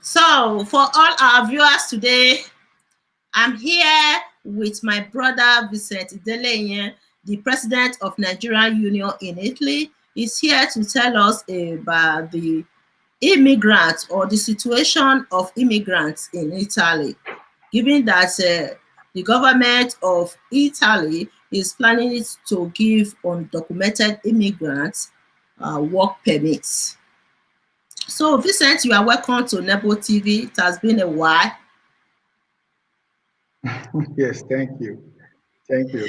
So, for all our viewers today, I'm here with my brother Vincent Idele-Iyen, the president of Nigerian Union in Italy. He's here to tell us about the immigrants or the situation of immigrants in Italy, given that the government of Italy is planning to give undocumented immigrants work permits. So, Vincent, you are welcome to Nebo TV. It has been a while. Yes, thank you. Thank you.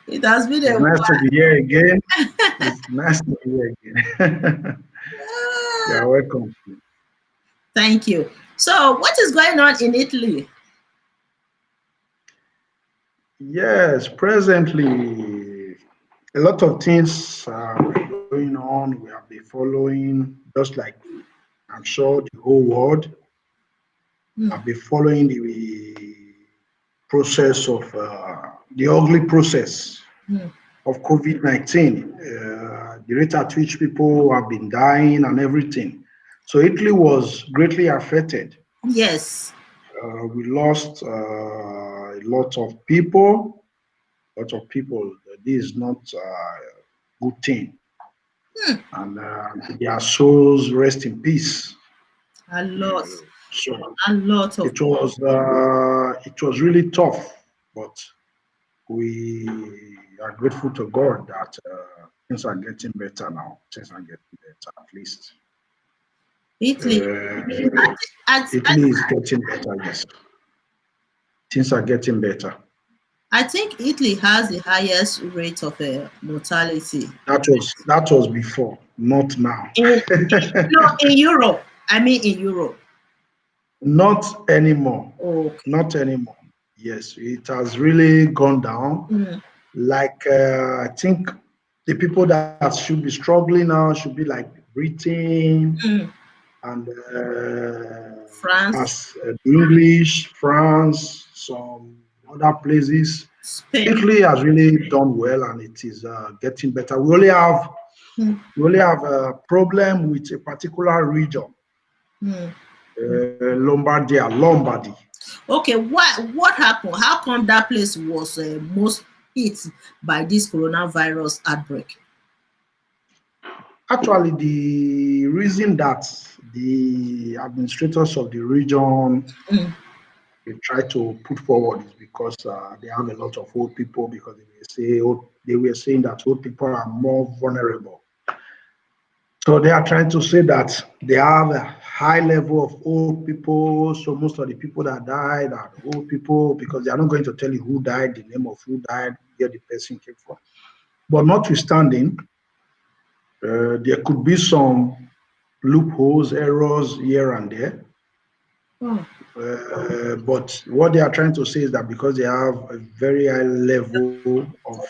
It has been It's a nice to while. be here again. It's nice to be here again. You're welcome. Thank you. So, what is going on in Italy? Yes, presently, a lot of things are going on. We have been following, just like I'm sure the whole world, Hmm. have been following the process of the ugly process Hmm. of COVID-19, the rate at which people have been dying and everything. So Italy was greatly affected. Yes. We lost a lot of people. Lot of people. This is not a good thing, Hmm. and their souls rest in peace. A lot. So A lot of. it was really tough, but we are grateful to God that things are getting better now. Things are getting better, at least. Italy. Uh, I, Italy is getting better, yes. Things are getting better. I think Italy has the highest rate of mortality. That was before, not now. No, in Europe. I mean, in Europe. Not anymore. Okay. Not anymore. Yes, it has really gone down. Mm, Like I think the people that should be struggling now should be like Britain mm. and France, as English, France, some other places. Spain. Italy has really done well, and it is getting better. Mm, We only have a problem with a particular region, mm. Lombardy. Okay, what happened? How come that place was most hit by this coronavirus outbreak? Actually, the reason that the administrators of the region Mm, they try to put forward is because they have a lot of old people because they were saying that old people are more vulnerable. So they are trying to say that they have a high level of old people. So most of the people that died are old people because they are not going to tell you who died, the name of who died, where the person came from. But notwithstanding, there could be some loopholes, errors here and there. oh, But what they are trying to say is that because they have a very high level of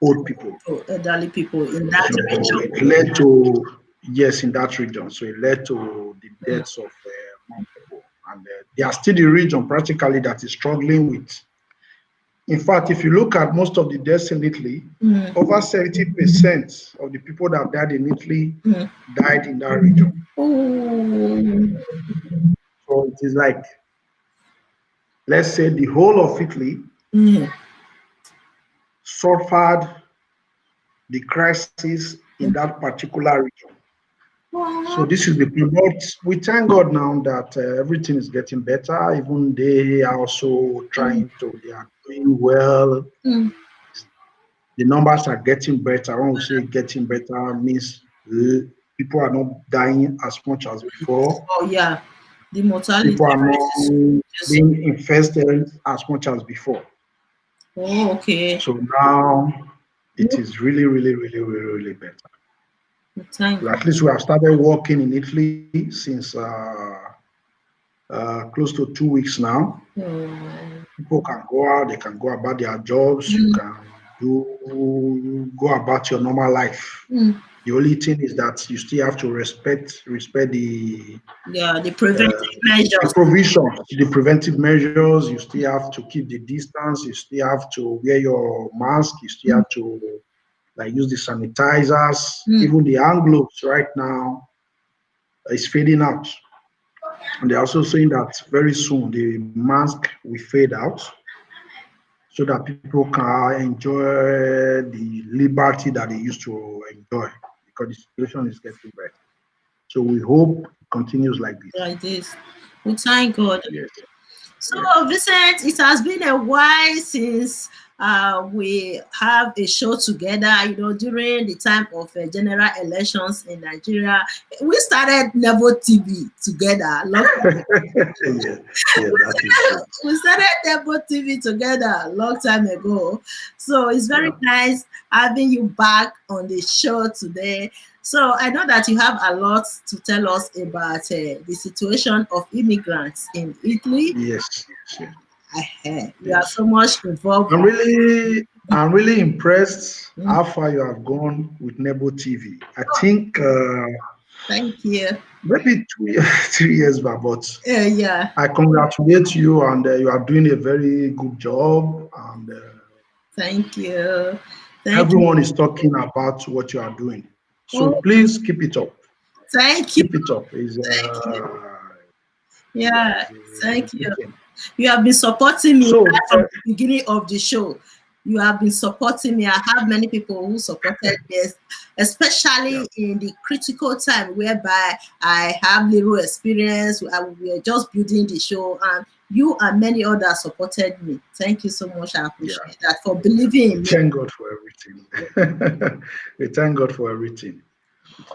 old people, oh, elderly people in so that region. it led to, yes, in that region. So it led to the Mm, deaths of more people. And they are still the region practically that is struggling with. In fact, if you look at most of the deaths in Italy, mm, over 70% of the people that died in Italy mm. died in that region. Oh, So it is like, let's say, the whole of Italy mm, suffered the crisis in mm. that particular region. So Wow. this is the but we thank God now that everything is getting better. Even they are also Mm, they are doing well. mm. The numbers are getting better. When we say getting better, means people are not dying as much as before. Oh, yeah. The mortality People are rate not is reducing. being infested as much as before. Oh, okay. So now it is really, really, really, really, really better. Thank So at least we have started working in Italy since close to 2 weeks now. you. People can go out, they can go about their jobs, you Mm, can go about your normal life. mm. The only thing is that you still have to respect Yeah, the uh, preventive the measures. provisions, the preventive measures. You still have to keep the distance. You still have to wear your mask. You still Mm, have to like use the sanitizers. mm. Even the hand gloves right now is fading out. And they're also saying that very soon the mask will fade out so that people can enjoy the liberty that they used to enjoy because the situation is getting better. So we hope it continues like this. Like this. We thank God. Yes, So, yes. Vincent, it has been a while since we have a show together, during the time of general elections in Nigeria. We started Nevo TV together. Yes, yes, that is true. We started Nevo TV together a long time ago. So, it's very Yeah. nice having you back on the show today. So, I know that you have a lot to tell us about the situation of immigrants in Italy. Yes, yes, You are yes. so much involved. I'm really impressed Mm, how far you have gone with Nebo TV. I think thank you. maybe 2 years, 3 years back, but Yeah, I congratulate you, and you are doing a very good job. And thank you. Thank you. everyone is talking about what you are doing. So Oh, please keep it up. thank you. Keep it up. Thank you. Yeah, Yeah, it's a thank good you. thing. You have been supporting me So right from the beginning of the show. You have been supporting me. I have many people who supported this, yeah, especially in the critical time whereby I have little experience. We are just building the show, and you and many others supported me. Thank you so much. I yeah. appreciate that for believing We in me. thank God for everything. We thank God for everything.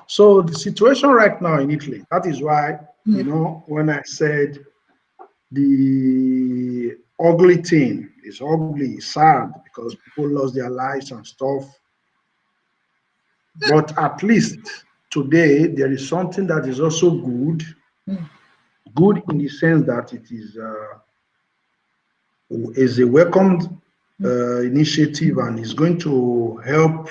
So the situation right now in Italy, that is why, Mm, when I said the ugly thing is ugly, it's sad because people lost their lives and stuff. But at least today there is something that is also good, mm, good in the sense that it is a welcomed mm, initiative and is going to help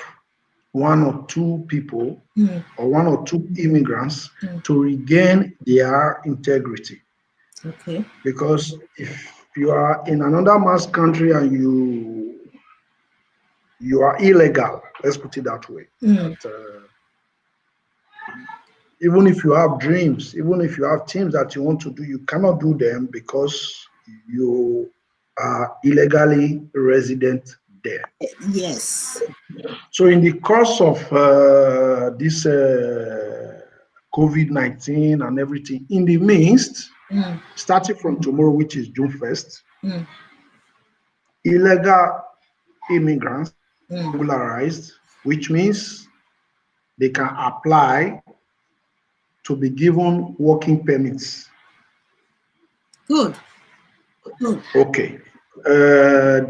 one or two people mm, or one or two immigrants mm. to regain their integrity. Okay. Because if you are in another man's country and you are illegal, let's put it that way. Mm, That even if you have dreams, even if you have things that you want to do, you cannot do them because you are illegally resident there. yes. So, in the course of this COVID-19 and everything, in the midst, Mm, starting from tomorrow, which is June 1st, mm, illegal immigrants mm. regularized, which means they can apply to be given working permits. Good. Good. Okay. Uh,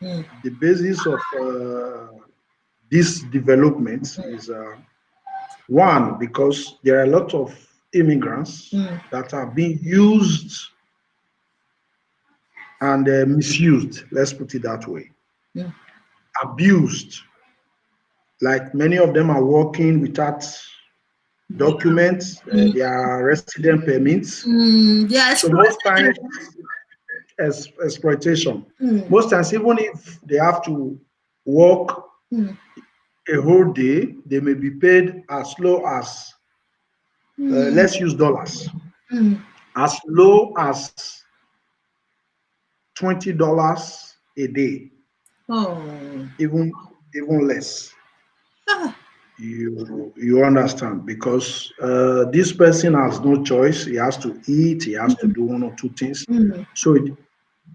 Mm, the basis of this development mm, is one, because there are a lot of immigrants mm, that are being used and misused. Let's put it that way. mm, Abused. Like many of them are working without yeah. documents, Mm, their resident permits. they are So most times, exploited. as exploitation. Mm, Most times, even if they have to work mm, a whole day, they may be paid as low as, mm, let's use dollars, mm. as low as $20 a day, Oh. even less. Ah, You understand, because this person has no choice. He has to eat. He has to do one or two things. mm, So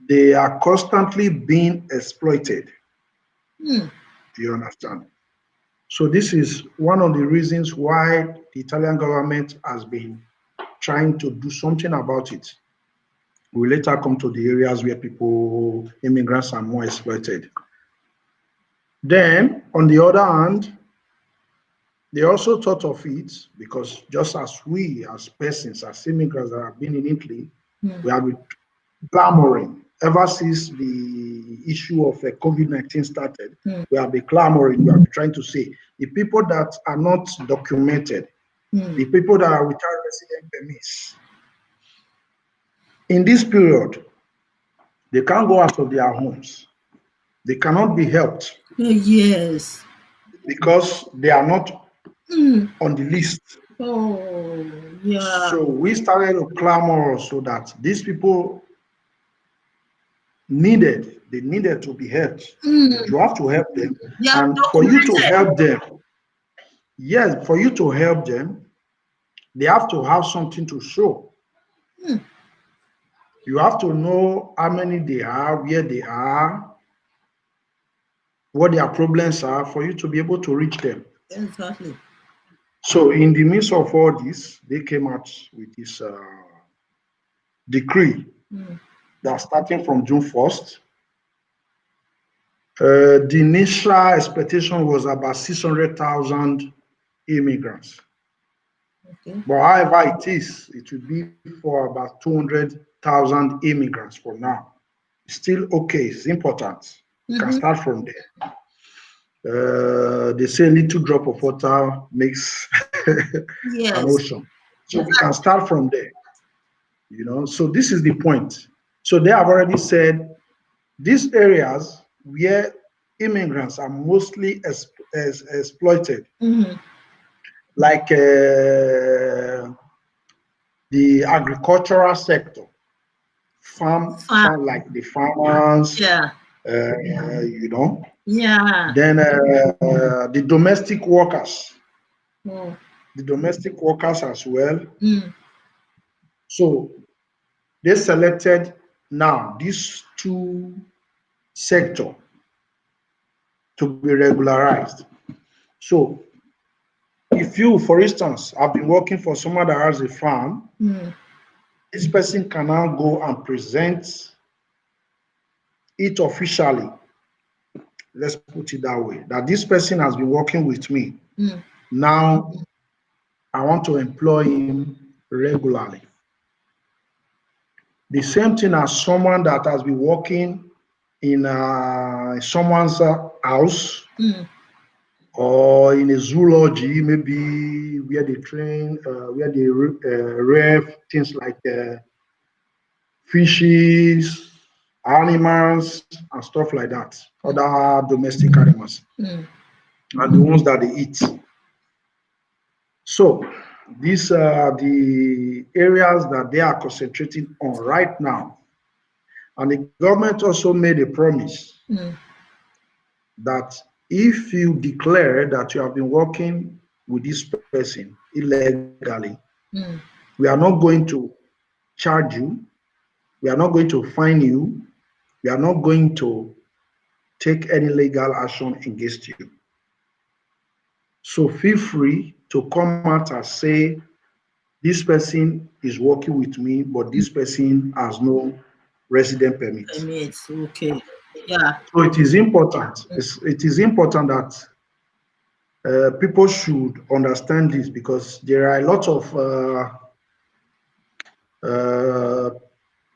they are constantly being exploited. mm. You understand? So this is one of the reasons why the Italian government has been trying to do something about it. We'll later come to the areas where immigrants are more exploited. Then, on the other hand, they also thought of it because just as we, as persons, as immigrants that have been in Italy, Mm, we have been clamoring ever since the issue of COVID-19 started. mm, We have been clamoring, we have been trying to say the people that are not documented, mm. the people that are without resident permits, in this period, they can't go out of their homes. They cannot be helped Yes. because they are not Mm. on the list. Oh, Yeah. So we started to clamor so that these people needed to be helped. Mm. You have to help them. They are And for you to documented. help them, yes, for you to help them, they have to have something to show. Mm. You have to know how many they are, where they are, what their problems are for you to be able to reach them. Exactly. So, in the midst of all this, they came out with this decree Mm. that starting from June 1st, the initial expectation was about 600,000 immigrants. Okay. But however it will be for about 200,000 immigrants for now. Still okay, it's important. You can Mm-hmm. start from there. They say a little drop of water makes an Yes. ocean. So we can Exactly. start from there, So this is the point. So they have already said these areas where immigrants are mostly exploited, Mm-hmm. like the agricultural sector, Fine. farm like the farmers, Yeah. you know. Yeah. Then Oh. the domestic workers as well. Mm. So they selected now these two sector to be regularized. So if you, for instance, have been working for someone that has a farm, Mm. this person can now go and present it officially. Let's put it that way. That this person has been working with me. Mm. Now I want to employ him regularly. The same thing as someone that has been working in someone's house Mm. or in a zoology, maybe where they train, where they rear things like fishes, animals, and stuff like that, other domestic animals, Mm. and the ones that they eat. So these are the areas that they are concentrating on right now. And the government also made a promise Mm. that if you declare that you have been working with this person illegally, Mm. we are not going to charge you, we are not going to fine you, we are not going to take any legal action against you. So feel free to come out and say, this person is working with me, but this person has no resident permit. Permits. Okay. Yeah. So it is important. It is important that people should understand this because there are a lot of uh,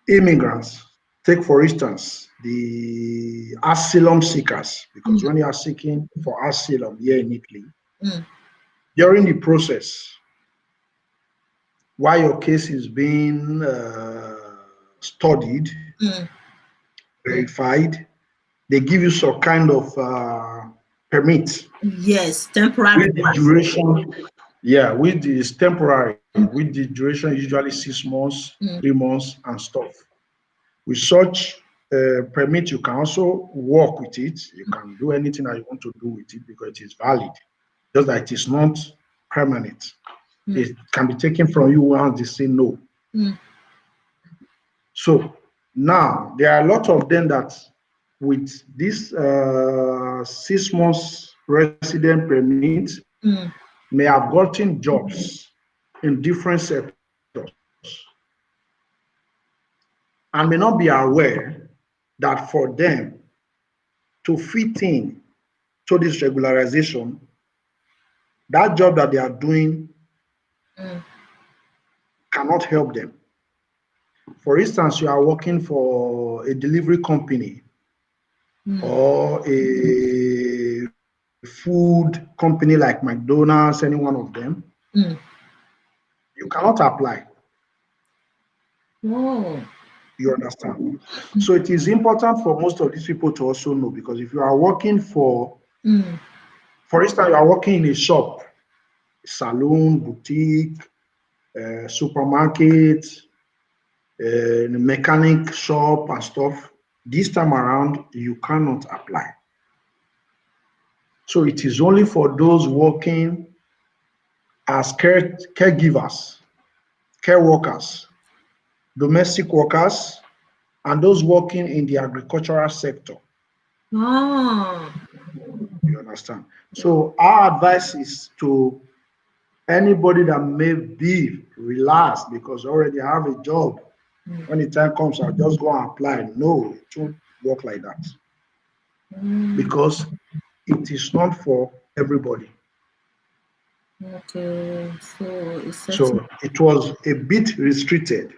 immigrants. Take, for instance, the asylum seekers, because Mm. when you are seeking for asylum here in Italy, Mm. during the process, while your case is being studied, Mm. verified, they give you some kind of permit Yes. Temporary with the one. duration. Yeah, with this temporary, with the duration usually 6 months, Mm. 3 months, and stuff. With such permit, you can also work with it. You can do anything that you want to do with it because it is valid. Just that it is not permanent. Mm. It can be taken from you once they say no. Mm. So now there are a lot of them that with this 6 months resident permit Mm. may have gotten jobs in different sectors and may not be aware that for them to fit in to this regularization, that job that they are doing Mm. cannot help them. For instance, you are working for a delivery company Mm. or a food company like McDonald's, any one of them, Mm. you cannot apply. Oh. You understand? So it is important for most of these people to also know because if you are working Mm. for instance, you are working in a shop, salon, boutique, supermarket, mechanic shop and stuff. This time around, you cannot apply. So it is only for those working as caregivers, care workers, domestic workers, and those working in the agricultural sector. Oh. You understand? So our advice is to anybody that may be relaxed because already have a job. When the time comes, I'll just go and apply. No, it won't work like that because it is not for everybody. Okay, So it was a bit restricted.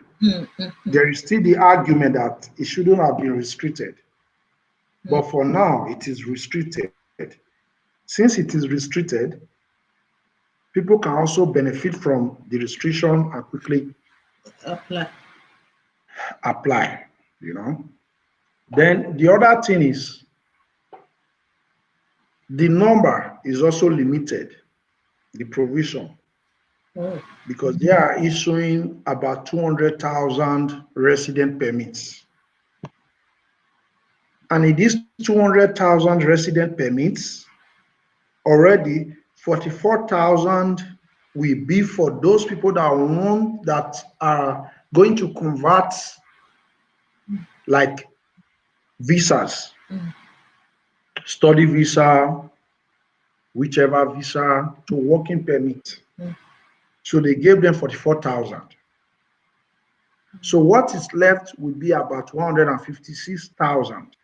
There is still the argument that it shouldn't have been restricted. But for now, it is restricted. Since it is restricted, people can also benefit from the restriction and quickly apply, you know. Then the other thing is the number is also limited, the provision, because they are issuing about 200,000 resident permits. And in these 200,000 resident permits, already 44,000 will be for those people that are going to convert like visas, study visa, whichever visa, to working permit. So they gave them 44,000. So what is left will be about 156,000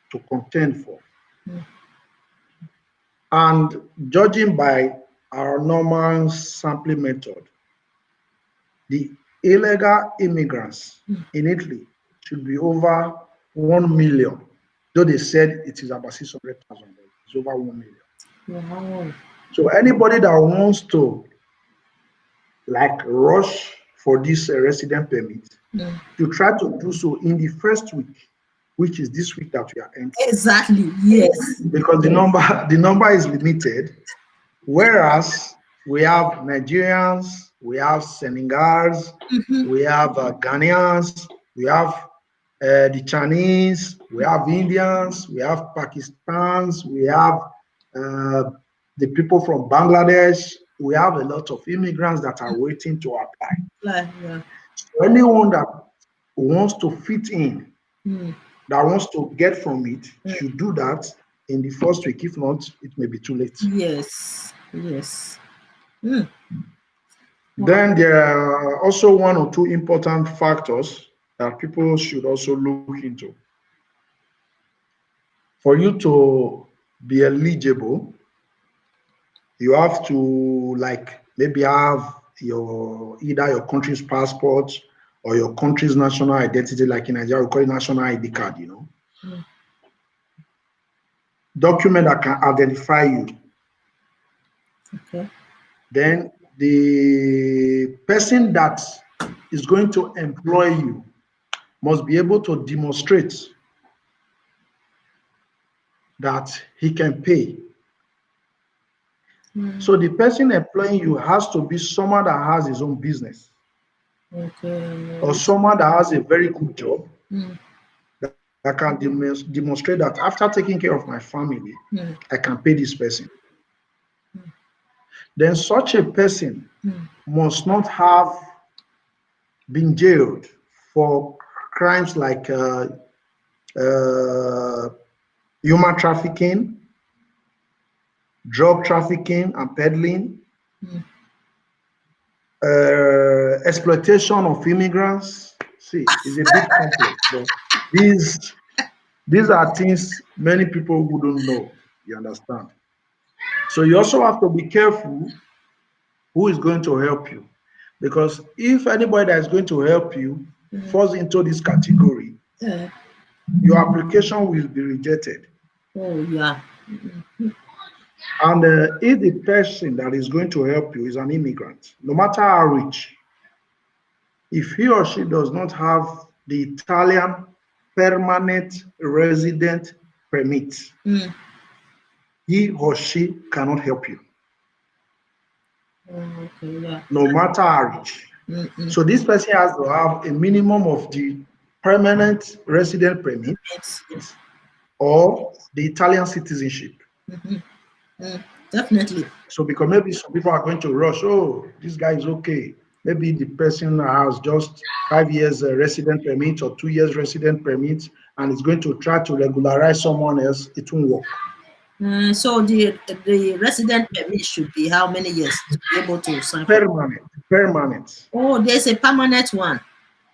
to contend for. And judging by our normal sampling method, the illegal immigrants in Italy should be over 1 million, though they said it is about 600,000, it's over 1 million. Wow. So anybody that wants to like rush for this resident permit, to try to do so in the first week, which is this week that we are entering. Exactly, yes. Because the number is limited, whereas we have Nigerians, we have Senegals, we have Ghanaians, we have the Chinese, we have Indians, we have Pakistans, we have the people from Bangladesh. We have a lot of immigrants that are waiting to apply. Yeah. So anyone that wants to fit in, that wants to get from it, should do that in the first week. If not, it may be too late. Yes, yes. Then there are also one or two important factors that people should also look into. For you to be eligible, you have to like maybe have either your country's passport or your country's national identity, like in Nigeria, we call it national ID card, you know. Document that can identify you. Okay. Then the person that is going to employ you must be able to demonstrate that he can pay. So the person employing you has to be someone that has his own business. Okay. Or someone that has a very good job that can demonstrate that after taking care of my family, I can pay this person. Then such a person must not have been jailed for crimes like human trafficking, drug trafficking and peddling, exploitation of immigrants. See, it's a bit complex, but these are things many people wouldn't know. You understand? So you also have to be careful who is going to help you, because if anybody that is going to help you falls into this category, your application will be rejected. Oh yeah. And if the person that is going to help you is an immigrant, no matter how rich, if he or she does not have the Italian permanent resident permit, he or she cannot help you. Okay, yeah. No matter how rich. So this person has to have a minimum of the permanent resident permit or the Italian citizenship. Definitely. So because maybe some people are going to rush, oh, this guy is okay. Maybe the person has just 5 years resident permit or 2 years resident permit and is going to try to regularize someone else, it won't work. So the resident permit should be how many years to be able to sign for? Permanent, permanent. Oh, there's a permanent one,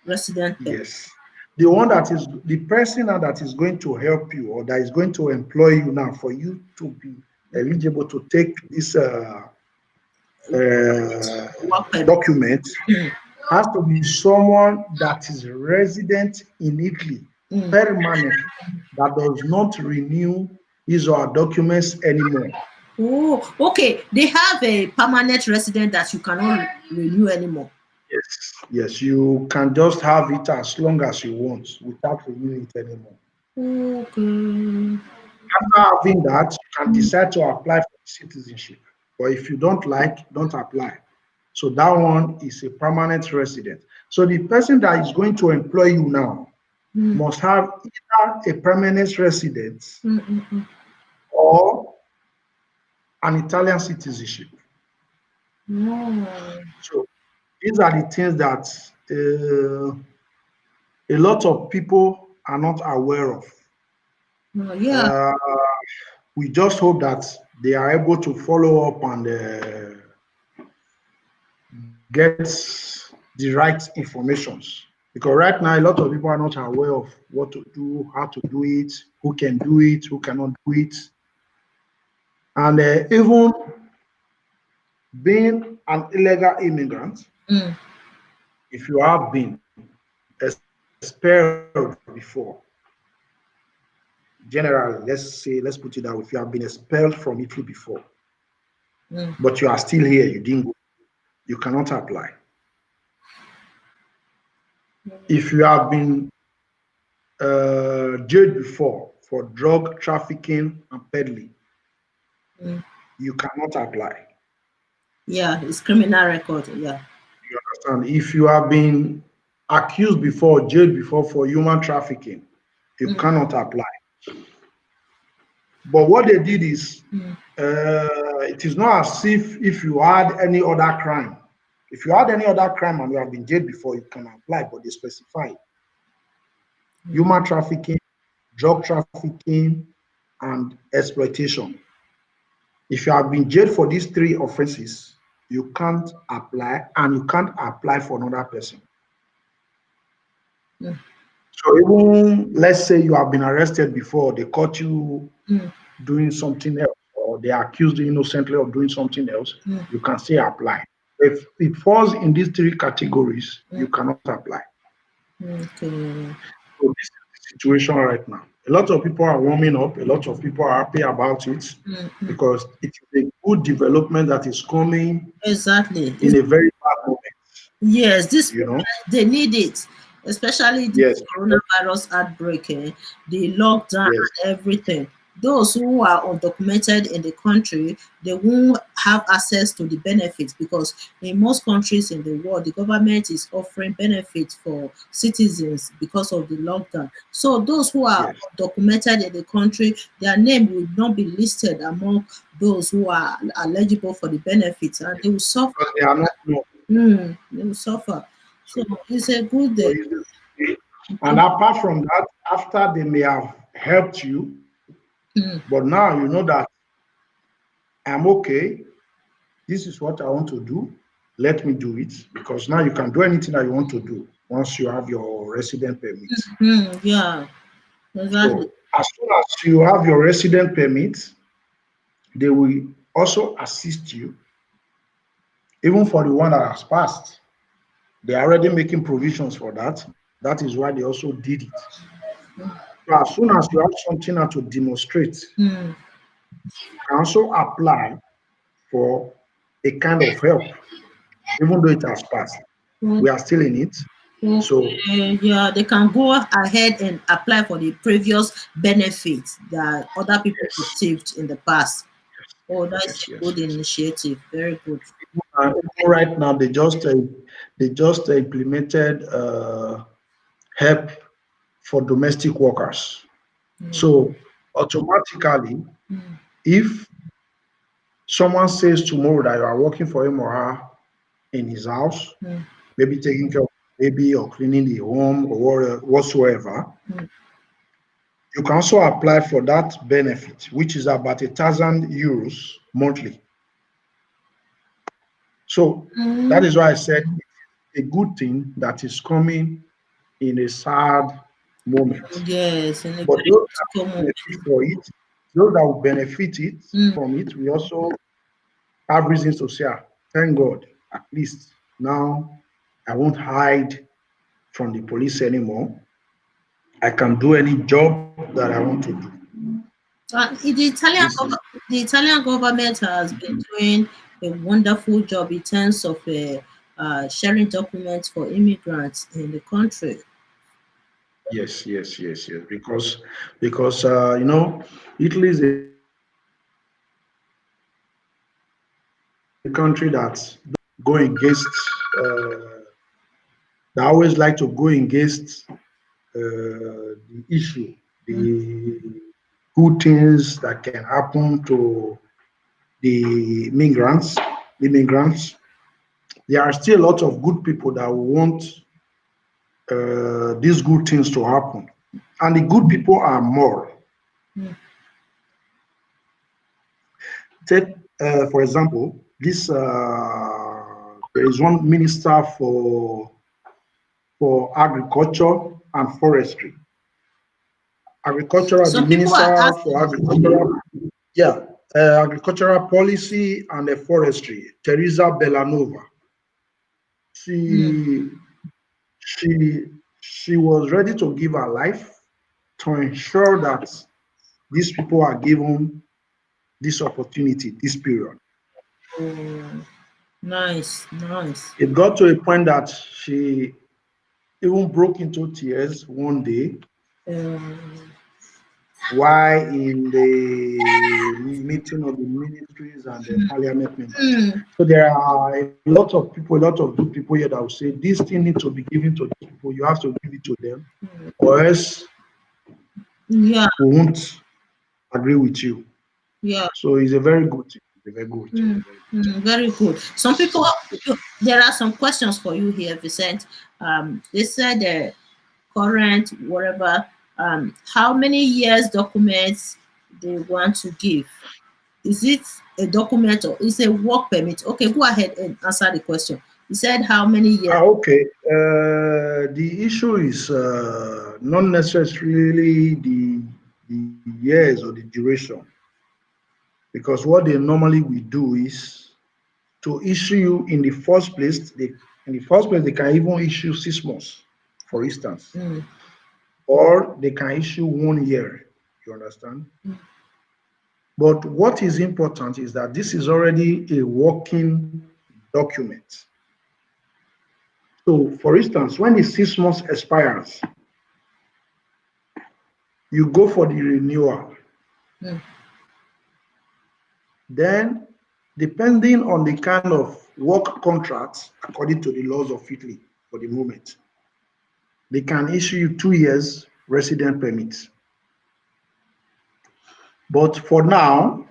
resident permit. Yes. The one that is the person that is going to help you or that is going to employ you now for you to be eligible to take this Work permit. document has to be someone that is resident in Italy permanently, that does not renew his or her documents anymore. Oh, okay. They have a permanent resident that you cannot renew anymore. Yes, yes, you can just have it as long as you want without renewing it anymore. Okay. After having that, you can decide to apply for citizenship. But if you don't like, don't apply. So that one is a permanent resident. So the person that is going to employ you now must have either a permanent residence or an Italian citizenship. So these are the things that a lot of people are not aware of. Yeah. We just hope that they are able to follow up and get the right informations. Because right now, a lot of people are not aware of what to do, how to do it, who can do it, who cannot do it. And even being an illegal immigrant, if you have been expelled before, generally, let's put it that way, if you have been expelled from Italy before, but you are still here, you didn't go, you cannot apply. If you have been jailed before for drug trafficking and peddling, you cannot apply. Yeah, it's criminal record. Yeah. You understand? If you have been accused before, jailed before for human trafficking, you cannot apply. But what they did is, it is not as if you had any other crime. If you had any other crime and you have been jailed before, you can apply, but they specify human trafficking, drug trafficking, and exploitation. If you have been jailed for these three offenses, you can't apply, and you can't apply for another person. So even let's say you have been arrested before, they caught you doing something else, or they accused you innocently of doing something else, you can still apply. If it falls in these three categories, you cannot apply. Okay. So this is the situation right now. A lot of people are warming up. A lot of people are happy about it because it is a good development that is coming Exactly. in a very bad moment. Yes, this You know? they need it, especially the Yes. coronavirus outbreak, the lockdown Yes. and everything. Those who are undocumented in the country, they won't have access to the benefits because in most countries in the world, the government is offering benefits for citizens because of the lockdown. So those who are Yes. undocumented in the country, their name will not be listed among those who are eligible for the benefits, and they will suffer. Because they are not known. They will suffer. So it's a good So and apart from that, after they may have helped you, but now you know that I'm okay. This is what I want to do. Let me do it, because now you can do anything that you want to do once you have your resident permit. Yeah, exactly. So as soon as you have your resident permit, they will also assist you, even for the one that has passed. They are already making provisions for that. That is why they also did it. So as soon as you have something to demonstrate, you can also apply for a kind of help, even though it has passed. We are still in it. So Yeah, they can go ahead and apply for the previous benefits that other people yes, received in the past. Oh, that's yes, a yes, good yes. initiative. Very good. Right now, they just implemented help for domestic workers. So automatically, if someone says tomorrow that you are working for him or her in his house, maybe taking care of the baby or cleaning the home or whatsoever, you can also apply for that benefit, which is about €1,000 monthly. So that is why I said it's a good thing that is coming in a sad moment. Yes, in a But very those that critical will moment. benefit for it, those that will benefit it from it, we also have reasons to say, thank God, at least now I won't hide from the police anymore. I can do any job that I want to do. This is The Italian government has been doing a wonderful job in terms of sharing documents for immigrants in the country. yes, yes, yes, yes. Because Italy is a country that go against. They always like to go against the issue, the good things that can happen to the immigrants. There are still a lot of good people that want these good things to happen. And the good people are more. Take, for example, this there is one minister for agriculture and forestry. Agricultural, the Some people are minister for asking, agricultural, yeah, agricultural policy and forestry, Teresa Bellanova. She she she was ready to give her life to ensure that these people are given this opportunity, this period. oh, nice, nice. It got to a point that she even broke into tears one day Um, while in the meeting of the ministries and the parliament members. mm, So there are a lot of people, a lot of good people here that will say this thing needs to be given to these people. You have to give it to them, or else yeah, we won't agree with you. yeah. So it's a very good thing. It's a very good thing. Mm, It's a very good thing. very good. Some people, there are some questions for you here, Vincent. They said the current, whatever, how many years documents they want to give? Is it a document or is it a work permit? Okay, go ahead and answer the question. You said how many years? Okay. The issue is not necessarily the years or the duration, because what they normally will do is to issue you in the first place. They can even issue 6 months, for instance, Mm, or they can issue 1 year. You understand? But what is important is that this is already a working document. So, for instance, when the 6 months expires, you go for the renewal. mm. Then, depending on the kind of work contracts, according to the laws of Italy for the moment, they can issue you 2 years resident permits. But for now,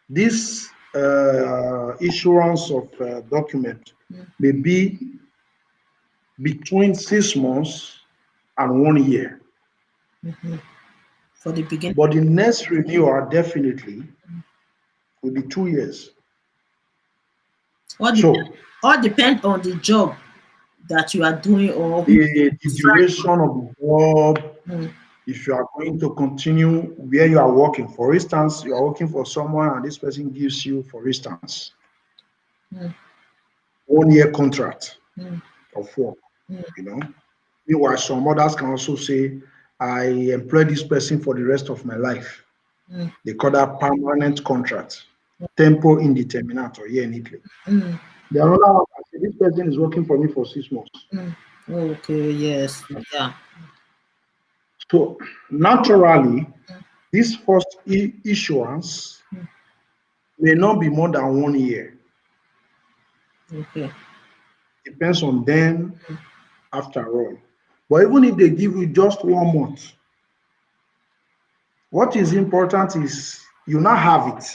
this issuance of document may be between 6 months and 1 year. For the beginning. But the next renewal definitely will be 2 years. All depend, So all depend on the job that you are doing or who the decide. duration of the job, Mm, if you are going to continue where you are working. For instance, you are working for someone and this person gives you, for instance, mm, 1 year contract mm, of work, mm, you know. Meanwhile, some others can also say, I employ this person for the rest of my life. mm, They call that permanent contract, tempo indeterminate or year in Italy. mm, The other one can say, this person is working for me for 6 months. mm. Okay, yes, yeah. So naturally, this first issuance may not be more than 1 year. Okay. Depends on them after all. But even if they give you just 1 month, what is important is you now have it.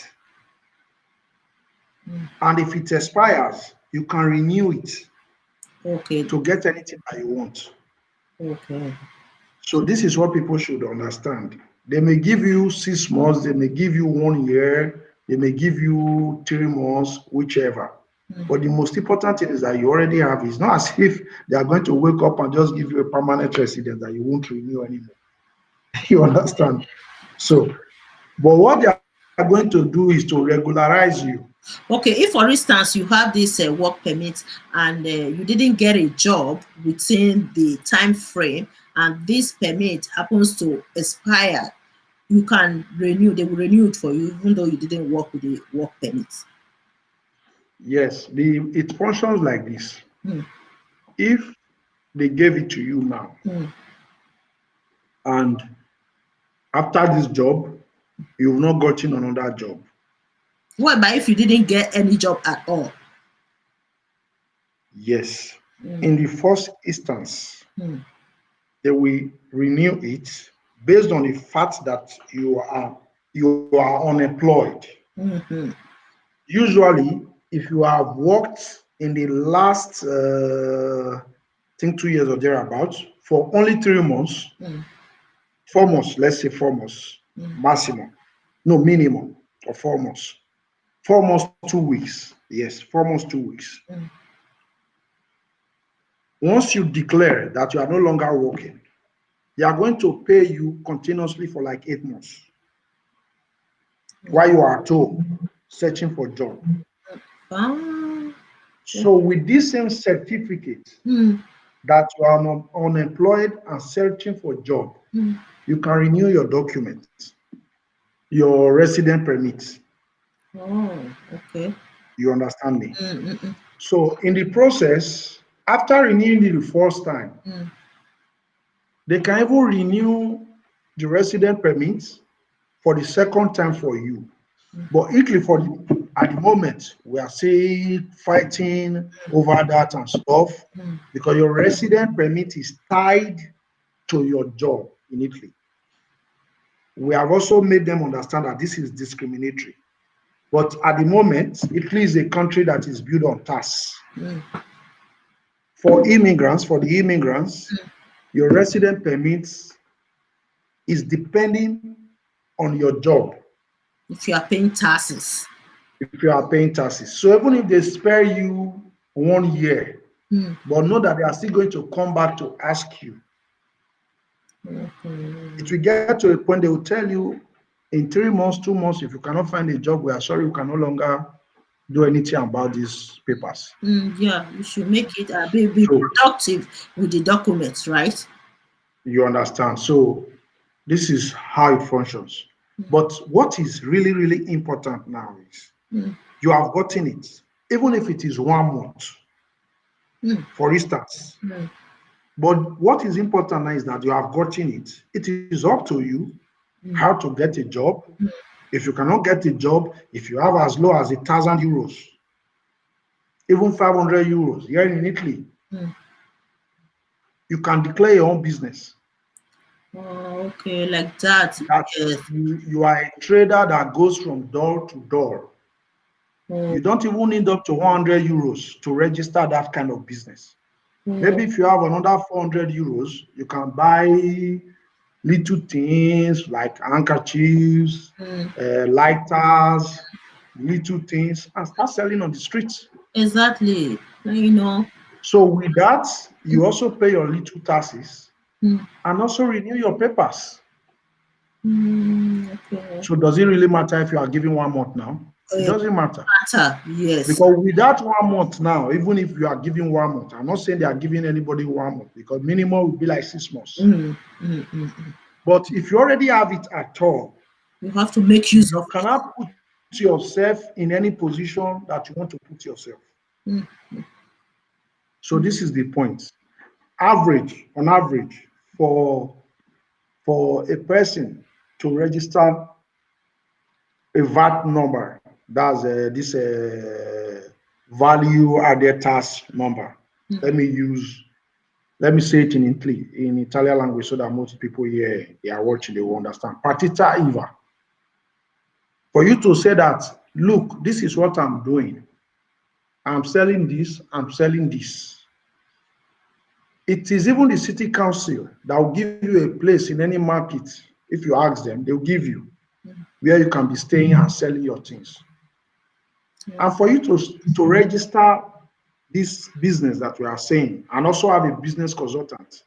And if it expires, you can renew it Okay. to get anything that you want. Okay. So this is what people should understand. They may give you 6 months, they may give you 1 year, they may give you 3 months, whichever. But the most important thing is that you already have it. It's not as if they are going to wake up and just give you a permanent residence that you won't renew anymore. You understand? So, but what they are going to do is to regularize you. Okay, if for instance you have this work permit and you didn't get a job within the time frame and this permit happens to expire, you can renew, they will renew it for you even though you didn't work with the work permit. Yes, it functions like this. Hmm. If they gave it to you now, Hmm. and after this job, you've not gotten another job. What about if you didn't get any job at all? Yes. Hmm. In the first instance, Hmm. they will renew it based on the fact that you are unemployed. Hmm. Usually, if you have worked in the last I think 2 years or thereabouts for only 3 months, Hmm. 4 months, let's say 4 months Hmm. maximum, no minimum of 4 months. 4 months, 2 weeks. Yes, 4 months, 2 weeks. Hmm. Once you declare that you are no longer working, they are going to pay you continuously for like 8 months while you are at home searching for job. Ah. So with this same certificate Hmm. that you are unemployed and searching for job, Hmm. you can renew your documents, your resident permit. Oh, okay. You understand me? Hmm. Hmm. Hmm. So in the process, after renewing it the first time, Hmm. they can even renew the resident permits for the second time for you. But equally at the moment, we are still fighting over that and stuff Hmm. because your resident permit is tied to your job in Italy. We have also made them understand that this is discriminatory. But at the moment, Italy is a country that is built on tax. Hmm. For the immigrants, your resident permits is depending on your job If you are paying taxes. if you are paying taxes. So even if they spare you 1 year, Hmm. but know that they are still going to come back to ask you. It will get to a point they will tell you in 3 months, 2 months, if you cannot find a job, we are sorry, you can no longer do anything about these papers. Yeah, you should make it be So productive with the documents, right? you understand. So this is how it functions. But what is really, really important now is Mm. you have gotten it, even if it is 1 month, Mm. for instance. Mm. But what is important now is that you have gotten it. It is up to you how Mm. to get a job. If you cannot get a job, if you have as low as 1,000 euros, even 500 euros here in Italy, Mm. you can declare your own business. Oh, okay, like that. That Yes. you are a trader that goes from door to door. Oh, You don't even need up to 100 euros to register that kind of business. oh, Maybe if you have another 400 euros, you can buy little things like handkerchiefs, mm. lighters, little things, and start selling on the streets. Exactly. You know. So with that, you also pay your little taxes Mm. and also renew your papers. Okay. So does it really matter if you are given 1 month now? It doesn't matter. Matter. Yes. Because with that 1 month now, even if you are giving 1 month, I'm not saying they are giving anybody 1 month because minimum would be like 6 months. Mm. Mm. Mm. Mm. But if you already have it at all, You have to make use you of it. cannot put yourself in any position that you want to put yourself. Mm. So this is the point. On average, for a person to register a VAT number, that's this value added tax number. Let me say it in Italian language so that most people here they are watching, they will understand. Partita IVA. For you to say that, look, this is what I'm doing. I'm selling this, I'm selling this. It is even the city council that will give you a place in any market. If you ask them, they'll give you where you can be staying and selling your things. And for you to register this business that we are saying and also have a business consultant,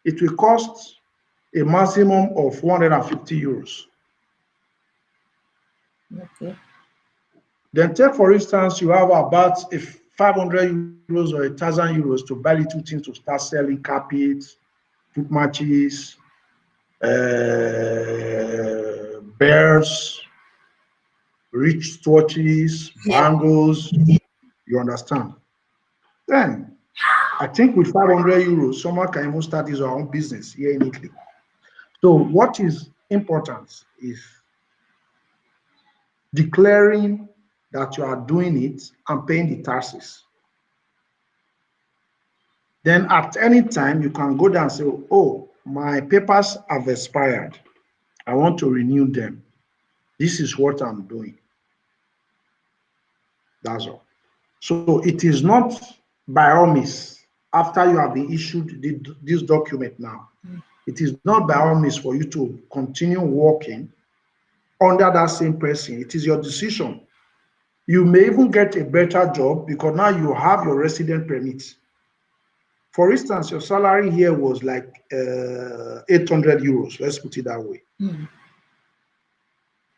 it will cost a maximum of 150 euros. Okay. Then take, for instance, you have about 500 euros or 1,000 euros to buy little things to start selling carpets, foot matches, bears, wristwatches, Yeah. bangles. You understand? Then I think with 500 euros, someone can even start his own business here in Italy. So what is important is declaring that you are doing it and paying the taxes. Then at any time, you can go down and say, oh, my papers have expired. I want to renew them. This is what I'm doing. That's all. So it is not by all means, after you have been issued this document now, it is not by all means for you to continue working under that same person. It is your decision. You may even get a better job because now you have your resident permit. For instance, your salary here was like 800 euros. Let's put it that way.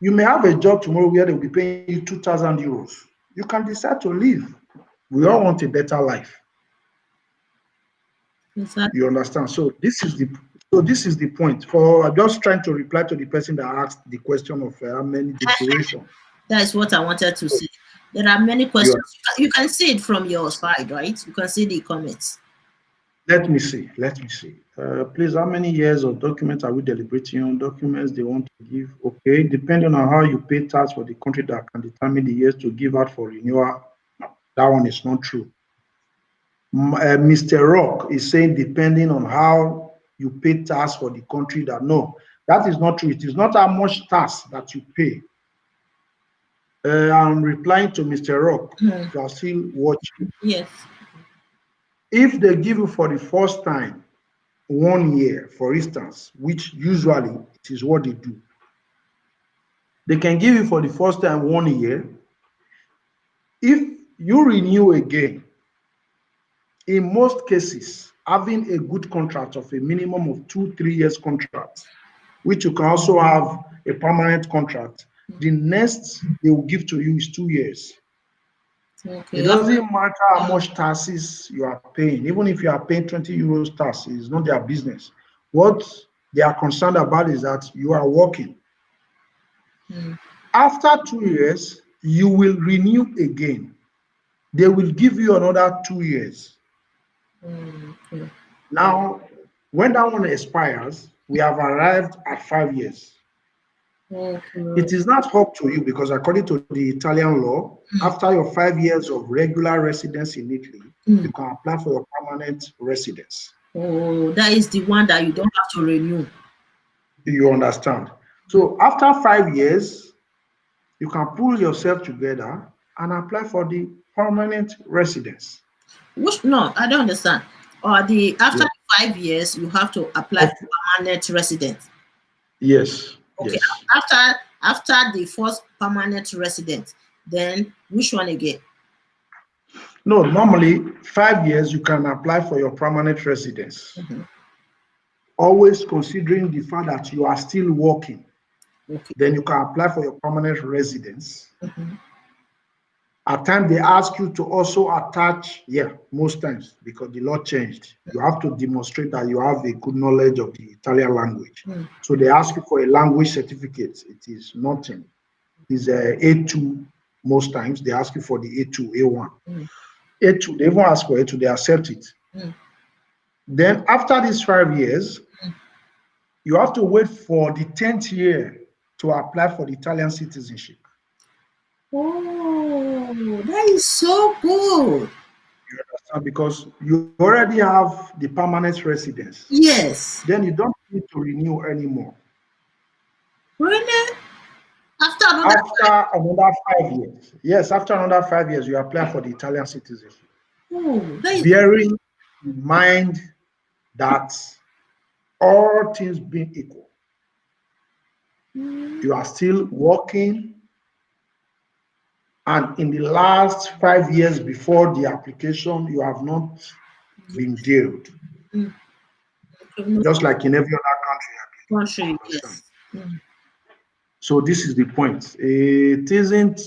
You may have a job tomorrow where they'll be paying you 2,000 euros. You can decide to leave. We all want a better life. Exactly. You understand? So this is the point. For I'm just trying to reply to the person that asked the question of how many the duration. That is what I wanted to say. There are many questions. You can see it from your side, right? You can see the comments. Let me see. Please, how many years of documents are we deliberating on? Documents they want to give. Okay, depending on how you pay tax for the country, that can determine the years to give out for renewal. No, that one is not true. Mr. Rock is saying depending on how you pay tax for the country, that no, that is not true. It is not how much tax that you pay. I'm replying to Mr. Rock. You are still watching. Yes. If they give you for the first time 1 year, for instance, which usually it is what they do, they can give you for the first time 1 year. If you renew again, in most cases, having a good contract of a minimum of 2-3 years contract, which you can also have a permanent contract, the next they will give to you is 2 years. Okay. It doesn't matter how much taxes you are paying. Even if you are paying 20 euros tax, it's not their business. What they are concerned about is that you are working. After 2 years, you will renew again. They will give you another 2 years. Okay. Now, when that one expires, we have arrived at 5 years. Okay. It is not up to you because according to the Italian law, after your 5 years of regular residence in Italy, you can apply for your permanent residence. Oh, that is the one that you don't have to renew. You understand? So after 5 years, you can pull yourself together and apply for the permanent residence. Which no, I don't understand. Or the after Yeah. 5 years, you have to apply for permanent residence. Yes. Okay. Yes. After the first permanent residence, then which one again? No, normally 5 years you can apply for your permanent residence. Always considering the fact that you are still working. Okay. Then you can apply for your permanent residence. At times they ask you to also attach, most times because the law changed. You have to demonstrate that you have a good knowledge of the Italian language. So they ask you for a language certificate. It is nothing. It's A2 most times. They ask you for the A2, A1. A2, they even ask for A2, they accept it. Then after these 5 years, you have to wait for the 10th year to apply for the Italian citizenship. Oh, that is so good. understand? Because you already have the permanent residence. Yes. Then you don't need to renew anymore. Really? After another After another 5 years, yes, after another 5 years, you apply for the Italian citizenship. oh, that is Bearing in mind that all things being equal, mm, you are still working, and in the last 5 years before the application, you have not been jailed, mm, criminal just like in every other country, I country, believe. Understand? yes. Mm, So this is the point. It isn't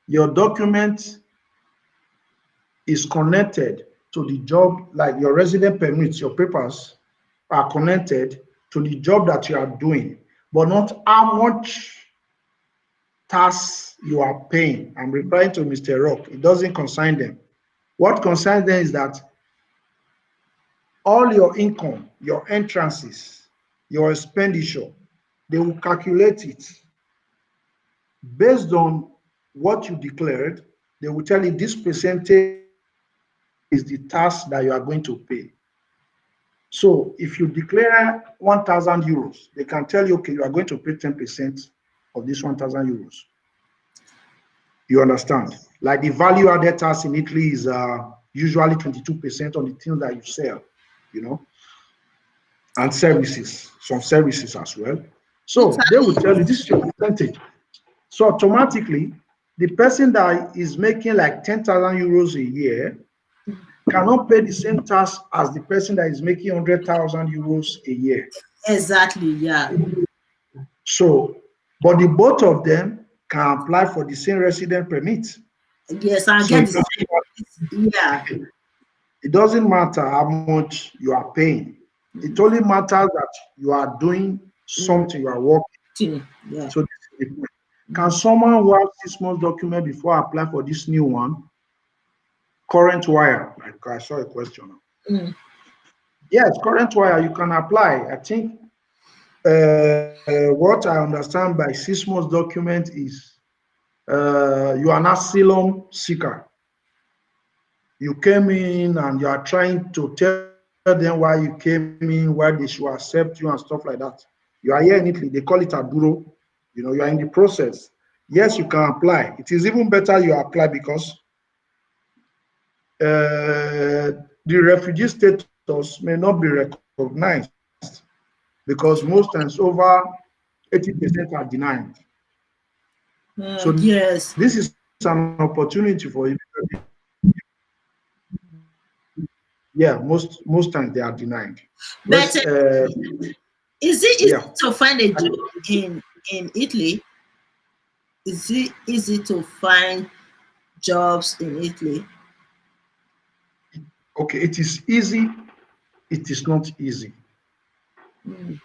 your document is connected to the job, like your resident permits, your papers are connected to the job that you are doing, but not how much tax you are paying. I'm replying to Mr. Rock. It doesn't concern them. What concerns them is that all your income, your entrances, your expenditure, they will calculate it based on what you declared. They will tell you this percentage is the tax that you are going to pay. So if you declare 1,000 euros, they can tell you, okay, you are going to pay 10% of this 1,000 euros. You understand? Like the value added tax in Italy is usually 22% on the things that you sell, you know, and services, some services as well. So they will tell you this is your percentage. So automatically, the person that is making like 10,000 euros a year cannot pay the same tax as the person that is making 100,000 euros a year. exactly, yeah. So, but the both of them can apply for the same resident permit. Yes, I So get the same. Yeah. it doesn't matter how much you are paying. It only matters that you are doing Mm, something, you are working. yeah. So this is the point. Can someone who has 6 months document before apply for this new one? Current wire. Like I saw a question. Mm, Yes, current wire, you can apply. I think what I understand by 6 months document is you are an asylum seeker. You came in and you are trying to tell them why you came in, why they should accept you and stuff like that. You are here in Italy, they call it a bureau. You know, you are in the process. Yes, you can apply. It is even better you apply because the refugee status may not be recognized because most times over 80% are denied. So yes. this is an opportunity for you. Yeah, most times they are denied. But is it Yeah, easy to find a job in Italy? Is it easy to find jobs in Italy? okay, it is easy, it is not easy. Mm,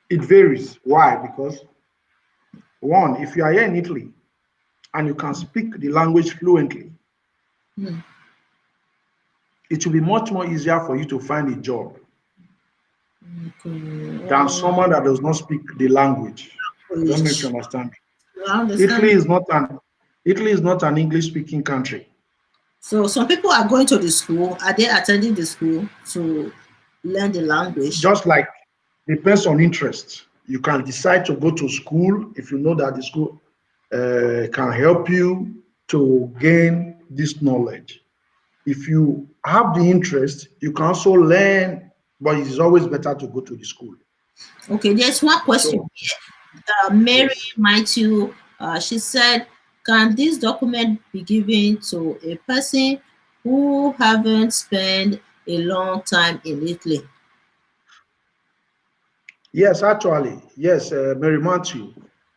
It varies. Why? Because one, if you are here in Italy and you can speak the language fluently, mm, it will be much more easier for you to find a job okay. than someone that does not speak the language. I don't know if you English. understand. I Italy understand. is not an Italy is not an English speaking country. So some people are going to the school. Are they attending the school to learn the language? Just like depends on interest. You can decide to go to school if you know that the school can help you to gain this knowledge. If you have the interest, you can also learn, but it is always better to go to the school. Okay, there's one question. So, Mary yes. Matthew, she said, can this document be given to a person who haven't spent a long time in Italy? Yes, actually, yes, Mary Matthew.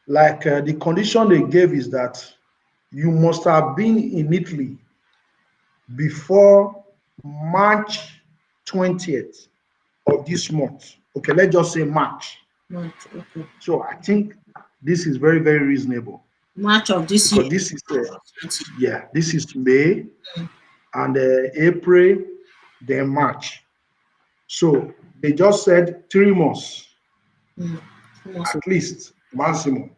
Like the condition they gave is that you must have been in Italy before March 20th of this month. Okay, let's just say March. March, okay. So I think this is very, very reasonable March of this year. because this is, 20. yeah, this is May and April, then March. So they just said 3 months, Mm, almost. at least maximum.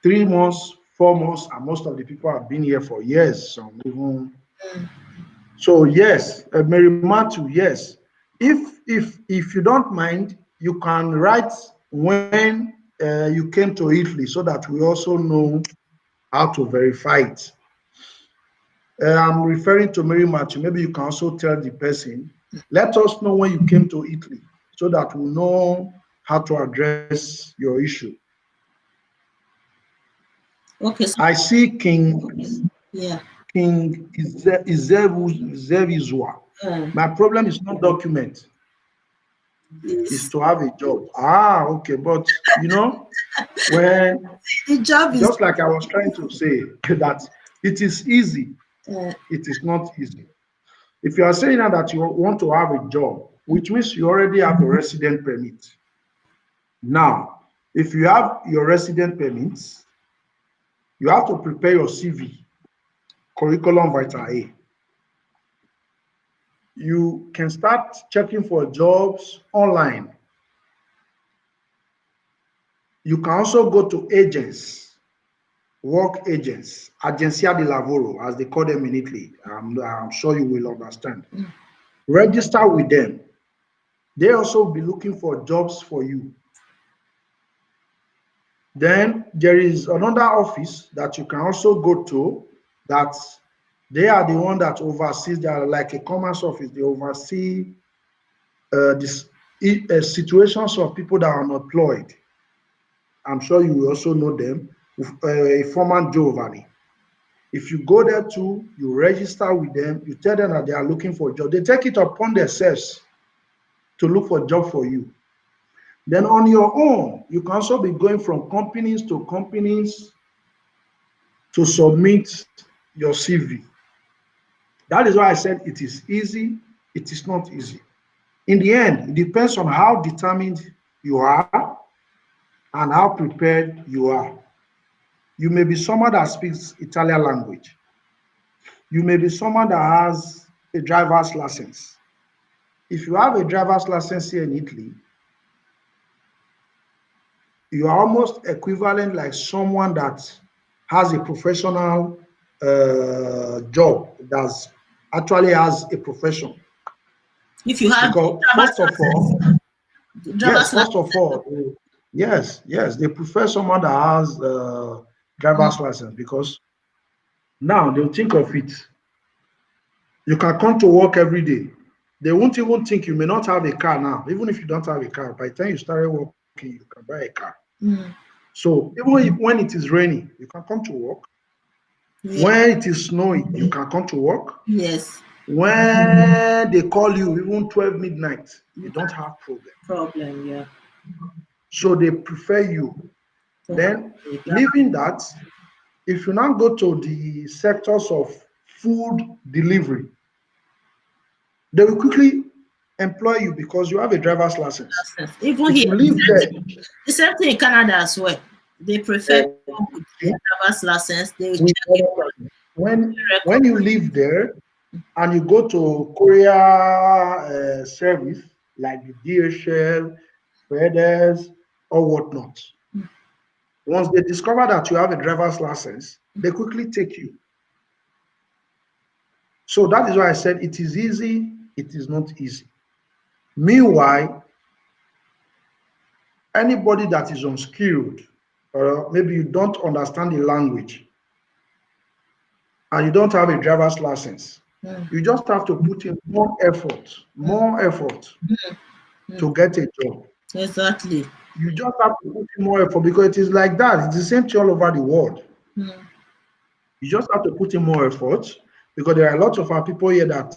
3 months, 4 months, and most of the people have been here for years, some even So yes, Mary Matthew, yes. If you don't mind, you can write when you came to Italy so that we also know how to verify it. I'm referring to Mary Matthew. Maybe you can also tell the person, let us know when you came to Italy so that we know how to address your issue. Okay, so I see yeah. King Izevizua. Um, My problem is not document, is is to have a job. Ah, okay. But when the job is just like I was trying to say that it is easy, uh, it is not easy. If you are saying now that you want to have a job, which means you already have a resident permit. Now, if you have your resident permits, you have to prepare your CV, curriculum vitae. A. You can start checking for jobs online. You can also go to agents, work agents, Agencia de Lavoro, as they call them in Italy. I'm sure you will understand. Register with them. They also be looking for jobs for you. Then there is another office that you can also go to that they are the one that oversees, they are like a commerce office, they oversee this situations of people that are unemployed. I'm sure you will also know them, a former Giovanni. If you go there too, you register with them, you tell them that they are looking for a job. They take it upon themselves to look for a job for you. Then on your own, you can also be going from companies to companies to submit your CV. That is why I said it is easy, it is not easy. In the end, it depends on how determined you are and how prepared you are. You may be someone that speaks Italian language. You may be someone that has a driver's license. If you have a driver's license here in Italy, you are almost equivalent like someone that has a professional job, that actually has a profession. if you have Because driver's license, driver's first of all, yes, they prefer someone that has driver's license. license because now they'll think of it. You can come to work every day. They won't even think you may not have a car now. Even if you don't have a car, by the time you started working, you can buy a car. Mm. So even if, when it is raining, you can come to work. Yeah. When it is snowing, you can come to work. Yes. When they call you, even 12 midnight, you don't have problem. Problem. Yeah. So they prefer you. To have Then a driver. leaving that, if you now go to the sectors of food delivery, they will quickly employ you because you have a driver's license. License. Even If here, you live there, the same thing in Canada as well. They prefer people with their see, driver's license. They will with check your when record. you live there and you go to courier service like the DHL, FedEx, or whatnot, once they discover that you have a driver's license, they quickly take you. So that is why I said it is easy, it is not easy. Meanwhile, anybody that is unskilled, or maybe you don't understand the language and you don't have a driver's license, Mm. you just have to put in more effort Mm. to get a job. Exactly. You just have to put in more effort because it is like that. It's the same thing all over the world. Mm. You just have to put in more effort because there are a lot of our people here that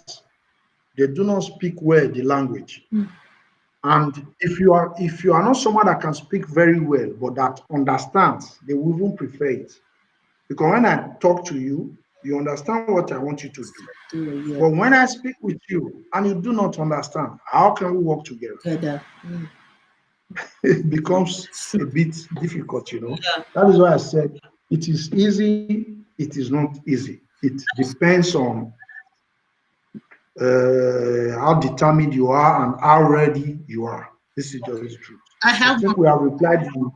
they do not speak well the language. Mm. And if you are not someone that can speak very well but that understands, they will even prefer it. Because when I talk to you, you understand what I want you to do. Yeah. But when I speak with you and you do not understand, how can we work together? Together. Mm. It becomes a True. bit difficult. Yeah. That is why I said it is easy, it is not easy. It depends on how determined you are and how ready you are. This is just the truth. I I have think one. we have replied you.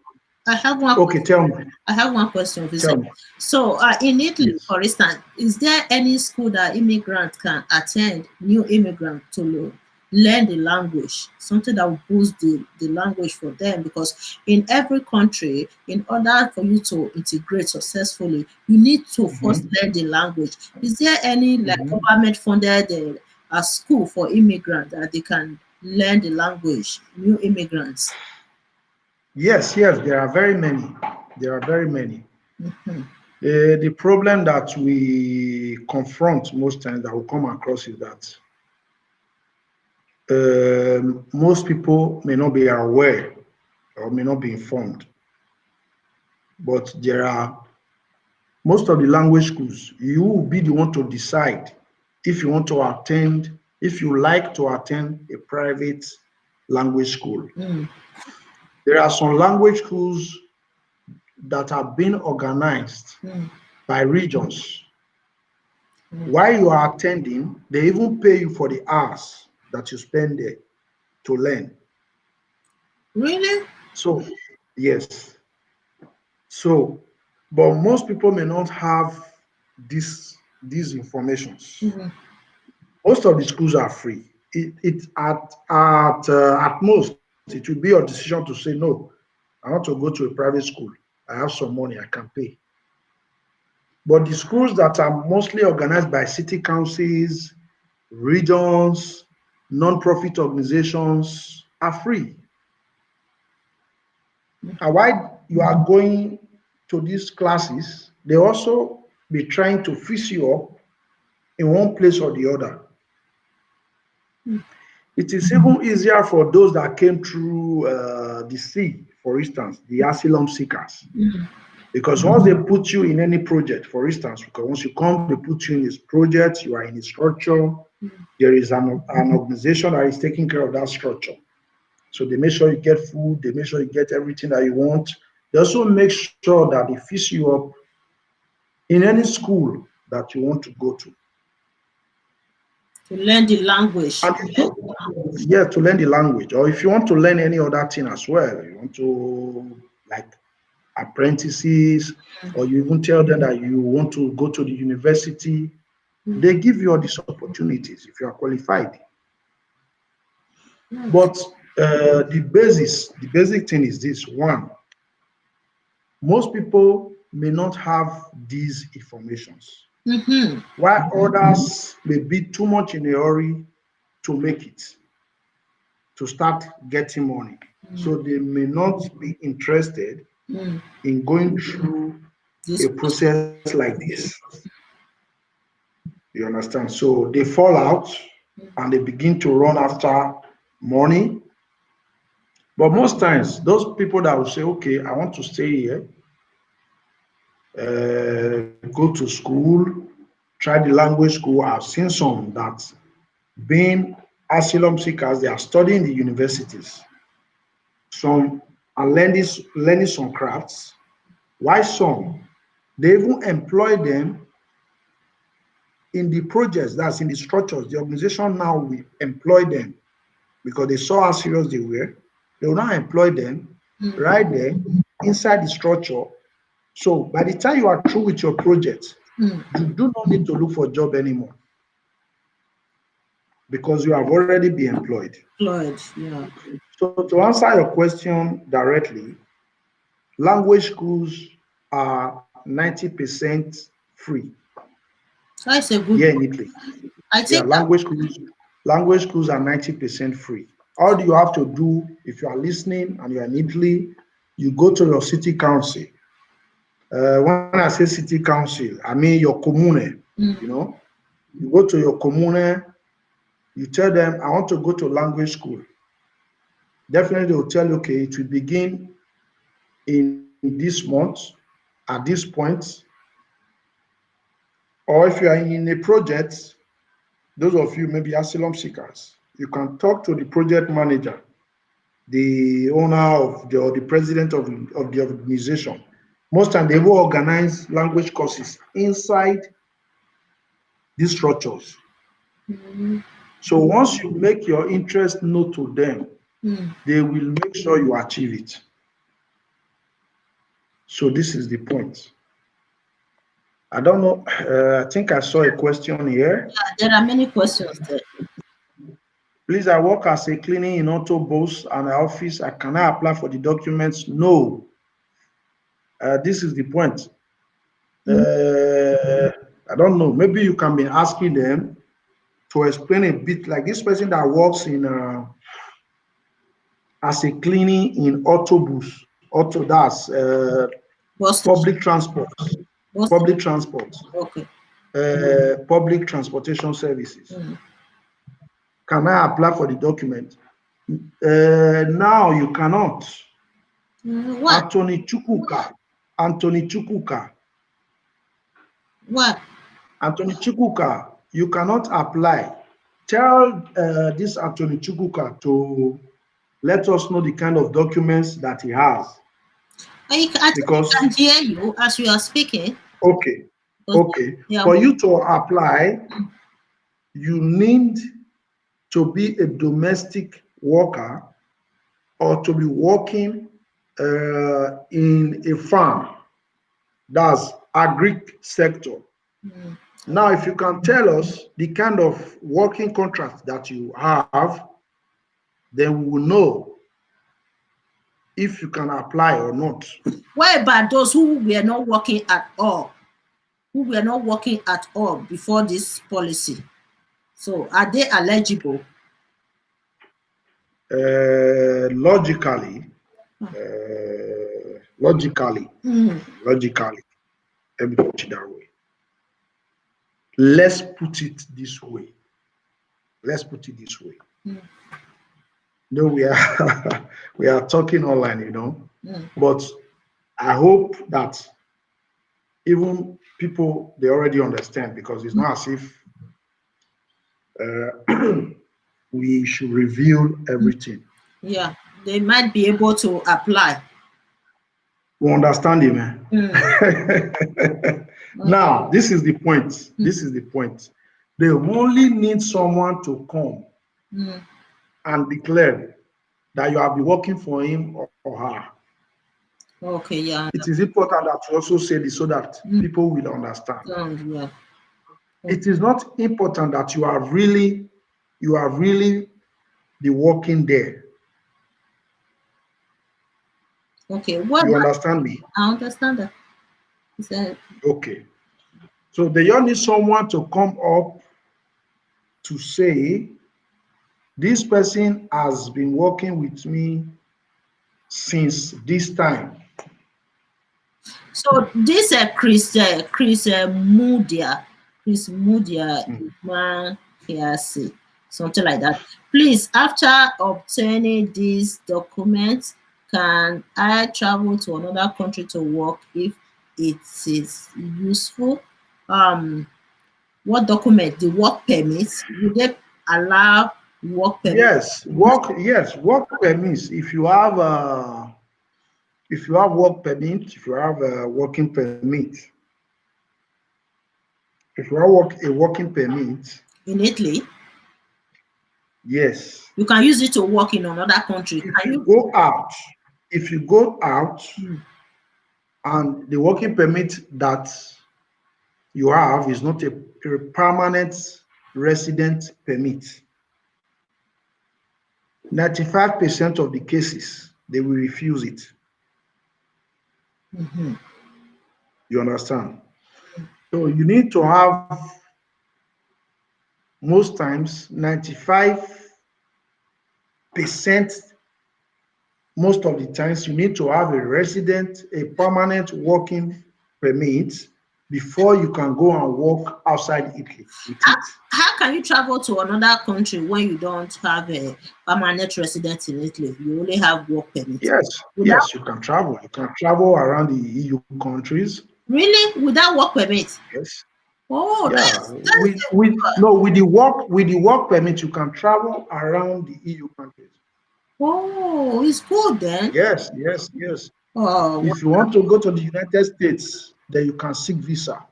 I have one. Okay, tell me. I have one question, Tell Vincent. me. So, in Italy, Yes. for instance, is there any school that immigrants can attend, new immigrants, to learn the language, something that will boost the language for them? Because in every country, in order for you to integrate successfully, you need to first Mhm. learn the language. Is there any like Mhm. government funded school for immigrants that they can learn the language, new immigrants? Yes, yes, there are very many. There are very many. Mhm. The problem that we confront most times that we come across is that most people may not be aware or may not be informed, but there are most of the language schools, you will be the one to decide if you want to attend, if you like to attend a private language school. Mm, There are some language schools that are being organized mm, by regions. mm. While you are attending, they even pay you for the hours that you spend there to learn. Really? So, yes. So, but most people may not have these informations. Mm, Most of the schools are free. It at most it will be your decision to say no. I want to go to a private school. I have some money. I can pay. But the schools that are mostly organized by city councils, regions, non-profit organizations are free. And while you are going to these classes, they also be trying to fix you up in one place or the other. It is even easier for those that came through the sea, for instance, the asylum seekers. mm, Because once they put you in any project, for instance, because once you come, they put you in this project, you are in a structure, there is an organization that is taking care of that structure. So they make sure you get food, they make sure you get everything that you want. They also make sure that they fix you up in any school that you want to go to. to learn the language. And yeah, to learn the language. Or if you want to learn any other thing as well, you want to like apprentices, or you even tell them that you want to go to the university, they give you all these opportunities if you are qualified. Nice. But the basic thing is this: one, most people may not have these informations, Mm-hmm. while others may be too much in a hurry to make it, to start getting money. So they may not be interested Mm. in going through This a process. process like this. You understand? So they fall out and they begin to run after money. But most times, those people that will say, okay, I want to stay here, go to school, try the language school. I've seen some that being asylum seekers, they are studying the universities. Some are learning some crafts. Why some? They even employ them in the projects, that's in the structures. The organization now will employ them because they saw how serious they were. They will now employ them right there inside the structure. So by the time you are through with your project, Mm. you do not need to look for a job anymore because you have already been employed. Employed. Yeah. So to answer your question directly, language schools are 90% free So it's a good here one. in Italy. I Yeah, think that. language schools are 90% free. All you have to do if you are listening and you are in Italy, you go to your city council. When I say city council, I mean your comune. You Mm. know, you go to your comune, you tell them, I want to go to language school. Definitely, they will tell you, okay, it will begin in this month at this point. Or if you are in a project, those of you maybe asylum seekers, you can talk to the project manager, the owner of the or the president of the organization. Most time they will organize language courses inside these structures. Mm. So once you make your interest known to them, Mm. they will make sure you achieve it. So this is the point. I don't know. I think I saw a question here. There are many questions there. Please, I work as a cleaning in autobus and office. Can I apply for the documents? No. This is the point. I don't know. Maybe you can be asking them to explain a bit, like this person that works in as a cleaning in autobus. That's Bus public transport. bus Public transport. Okay. Public transportation services. Mm. Can I apply for the document? Now you cannot. What? Anthony Chukwuka. Anthony Chukwuka. What? Anthony Chukwuka, you cannot apply. Tell this Anthony Chukwuka to let us know the kind of documents that he has. I Because can hear you as you are speaking. okay, okay. Yeah. For you to apply, you need to be a domestic worker or to be working in a farm. That's agric sector. Mm. Now, if you can tell us the kind of working contract that you have, then we will know if you can apply or not. What about those who were not working at all? Who were not working at all before this policy? So are they eligible? Logically, logically, let me put it that way. Let's put it this way. Let's put it this way. No, we are we are talking online, you know. But I hope that even people they already understand, because it's not as if we should reveal everything. Yeah, they might be able to apply. We understand it, man. Now, this is the point. This is the point. They only need someone to come and declare that you have been working for him or her. Okay, yeah. It is important that you also say this so that people will understand. Yeah. It is not important that you are really be working there. Okay, what You understand me? I understand that. Okay. So they all need someone to come up to say, this person has been working with me since this time. So this Chris Mudia, man, something like that. Please, after obtaining these documents, can I travel to another country to work if it is useful? What document? The work permits? Would they allow work permits? Work permits. If you have work permit, if you have a working permit, if you have a working permit In Italy? Yes. You can use it to work in another country. If you go out and the working permit that you have is not a permanent resident permit, 95% of the cases, they will refuse it. You understand? So you need to have, most times, 95%, most of the times, you need to have a permanent working permit before you can go and work outside Italy with it. How can you travel to another country when you don't have a permanent residence in Italy? You only have work permit. Yes, you can travel. You can travel around the EU countries. Really? Without work permit? Yes. Oh, yeah. With the work permit, you can travel around the EU countries. Oh, it's good then. Yes. Oh, if you want to go to the United States, then you can seek visa.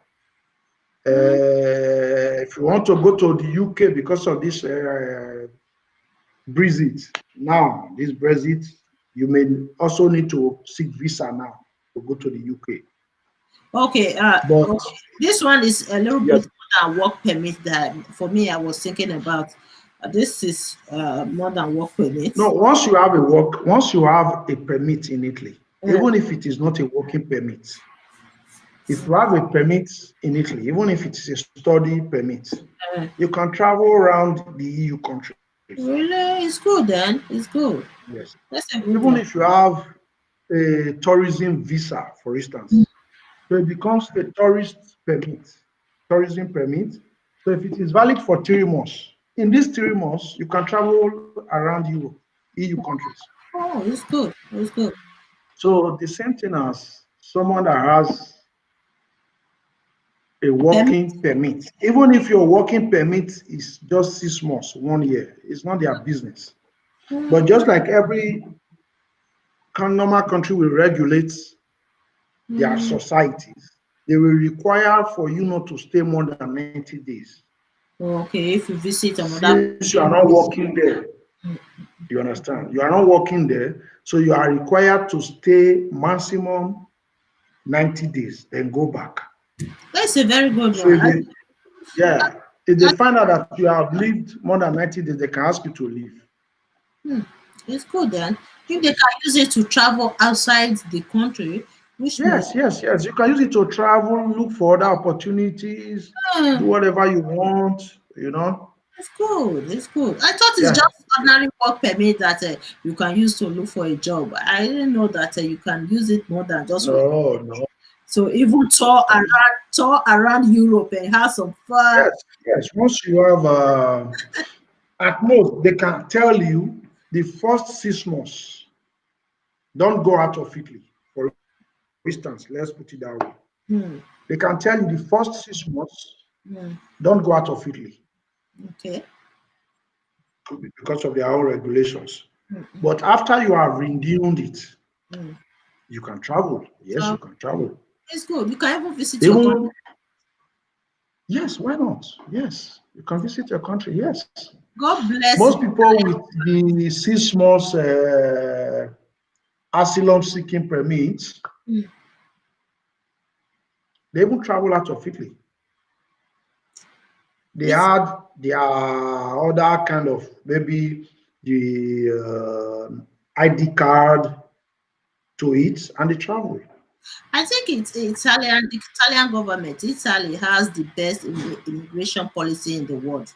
If you want to go to the UK because of this Brexit, you may also need to seek visa now. to go to the UK. Okay, But okay. This one is a little yes, bit more than work permit that for me I was thinking about. This is more than work permit. no, once you have a permit in Italy, even if it is not a working permit, if you have a permit in Italy, even if it is a study permit, Uh, you can travel around the EU countries. really, it's good then. It's good. Yes. That's a good Even one. if you have a tourism visa, for instance, so it becomes a tourist permit, tourism permit. So if it is valid for 3 months, in these 3 months, you can travel around Europe, EU countries. Oh, it's good. It's good. So the same thing as someone that has a Permit. working permit. Even if your working permit is just 6 months, 1 year, it's not their business. But just like every normal country will regulate their Mm, societies, they will require for you not to stay more than 90 days. okay, if you visit another Since you are not working there, you understand? You are not working there, so you are required to stay maximum 90 days, then go back. that's a very good So one. if they, yeah, if they find out that you have lived more than 90 days, they can ask you to leave. Hmm, it's good then. If So they can use it to travel outside the country, which means yes. You can use it to travel, look for other opportunities, hmm, do whatever you want. it's good. It's good. I thought it's Yeah. just ordinary work permit that you can use to look for a job. I didn't know that you can use it more than just work. No, no. So even tour around Europe and have some fun. Yes. Once you have, at most, they can tell you the first 6 months, don't go out of Italy. For instance, let's put it that way. Hmm, They can tell you the first 6 months, hmm, don't go out of Italy okay. because of their own regulations. Hmm, But after you have renewed it, hmm. you can travel. Yes, So you can travel. it's good. You can even visit your country. Even, yes, why not? Yes, you can visit your country. Yes. God bless Most it. people with the 6 months asylum seeking permits, Hmm. they even travel out of Italy. They It's had their other kind of maybe the ID card to it and they travel. I think it's Italian. The Italian government. Italy has the best immigration policy in the world.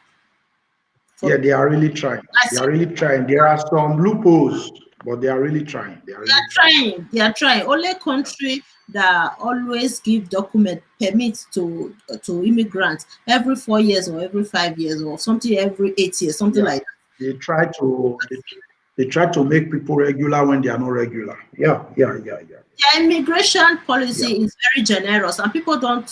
For Yeah, they are really trying. I They see are really trying. There are some loopholes, but they are really trying. They are they really are trying. trying. They are trying. Only country that always give document permits to immigrants every 4 years or every 5 years or something every 8 years, something Yeah, like that. they try to they try to make people regular when they are not regular. Yeah. Their immigration Yeah. policy is very generous, and people don't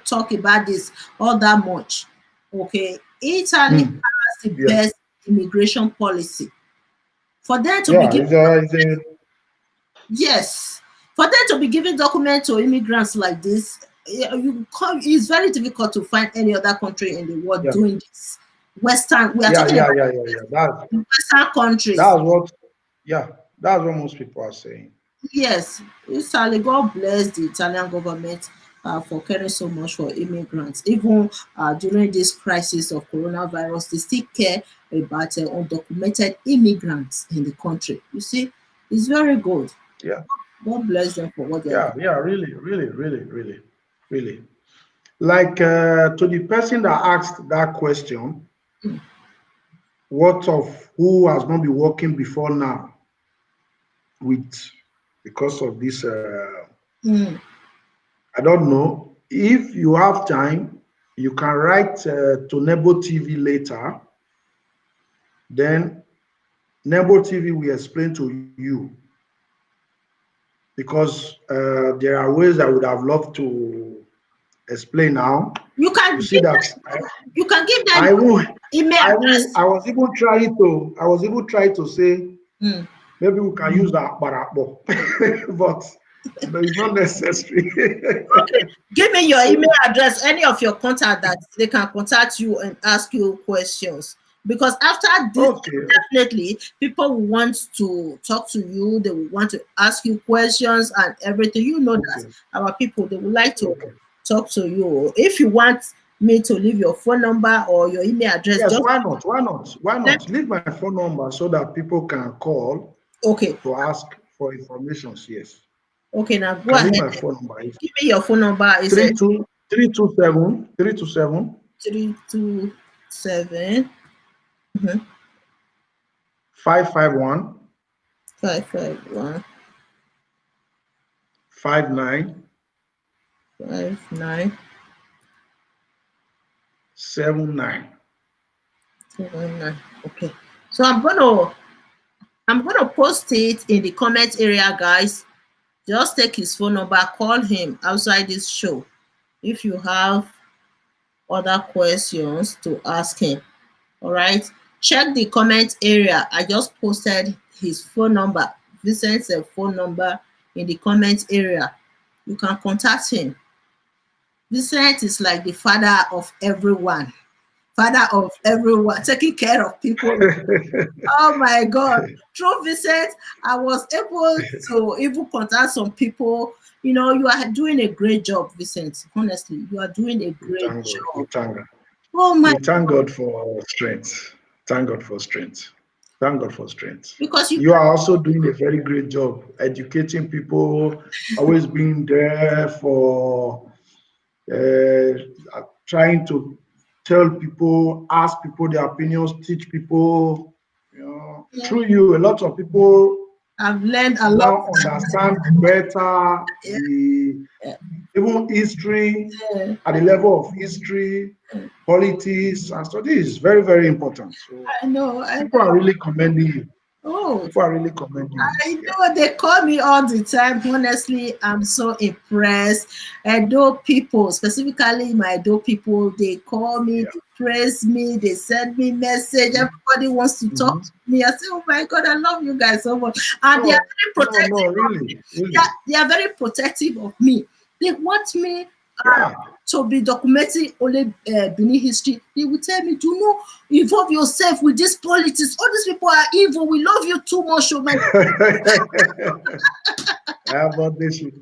talk about this all that much. Okay, Italy Hmm. has the Yeah. best immigration policy. For them to be Yeah. giving It's a yes, for them to be giving documents to immigrants like this, it's very difficult to find any other country in the world yeah. doing this. Western, we are talking about Yeah. Western countries. That's what yeah, that's what most people are saying. Yes, Italy, God bless the Italian government for caring so much for immigrants. Even during this crisis of coronavirus, they still care about undocumented immigrants in the country. You see, it's very good. Yeah. God bless them for what they are doing. Yeah. Really. Like to the person that asked that question, what of who has not been working before now with because of this Mm. I don't know. If you have time, you can write to Nebo TV later. Then Nebo TV will explain to you because there are ways I would have loved to explain now. You can You give see that you can give them I will, email address. I was even trying to say Mm. maybe we can use that barapo, but it's not necessary. Okay, give me your email address, any of your contact that they can contact you and ask you questions. Because after this, Okay. definitely people will want to talk to you, they will want to ask you questions and everything. You know that Okay. our people, they would like to Okay. talk to you. If you want me to leave your phone number or your email address, Yes, just why not? Why not? Why let, not? Leave my phone number so that people can call okay, to ask for information. Yes. okay, now go Can leave ahead. my phone number. It's Give me your phone number. Is three it two 327 327 551 551 5979. 5979? Okay. So I'm gonna post it in the comment area, guys. Just take his phone number, call him outside this show if you have other questions to ask him. All right. Check the comment area. I just posted his phone number, Vincent's phone number in the comment area. You can contact him. Vincent is like the father of everyone, taking care of people. Oh my God. Through Vincent, I was able to even contact some people. You are doing a great job, Vincent. Honestly, you are doing a We great thank God. We job. thank God. Oh my We thank God. God for strength. Thank God for strength. Thank God for strength. Because you You are also doing a very great job educating people, always being there for trying to tell people, ask people their opinions, teach people. yeah, Through you, a lot of people I've learned a lot. now understand better Yeah, the yeah, even history yeah. at the level of history, politics, and so this is very, very important. So I know. I people are know. really commending you. Oh, People are really commending you. I Yeah. know they call me all the time. Honestly, I'm so impressed. Edo people, specifically my Edo people, they call me, Yeah. they praise me, they send me message. Mhm. Everybody wants to talk Mhm. to me. I say, oh my God, I love you guys so much. And they are No, very no, protective no, of me. really, They really. are, they are very protective of me. They want me Yeah. to be documenting only Benin history. They will tell me, do not involve yourself with this politics. All these people are evil. We love you too much, oh my. Yeah, but they should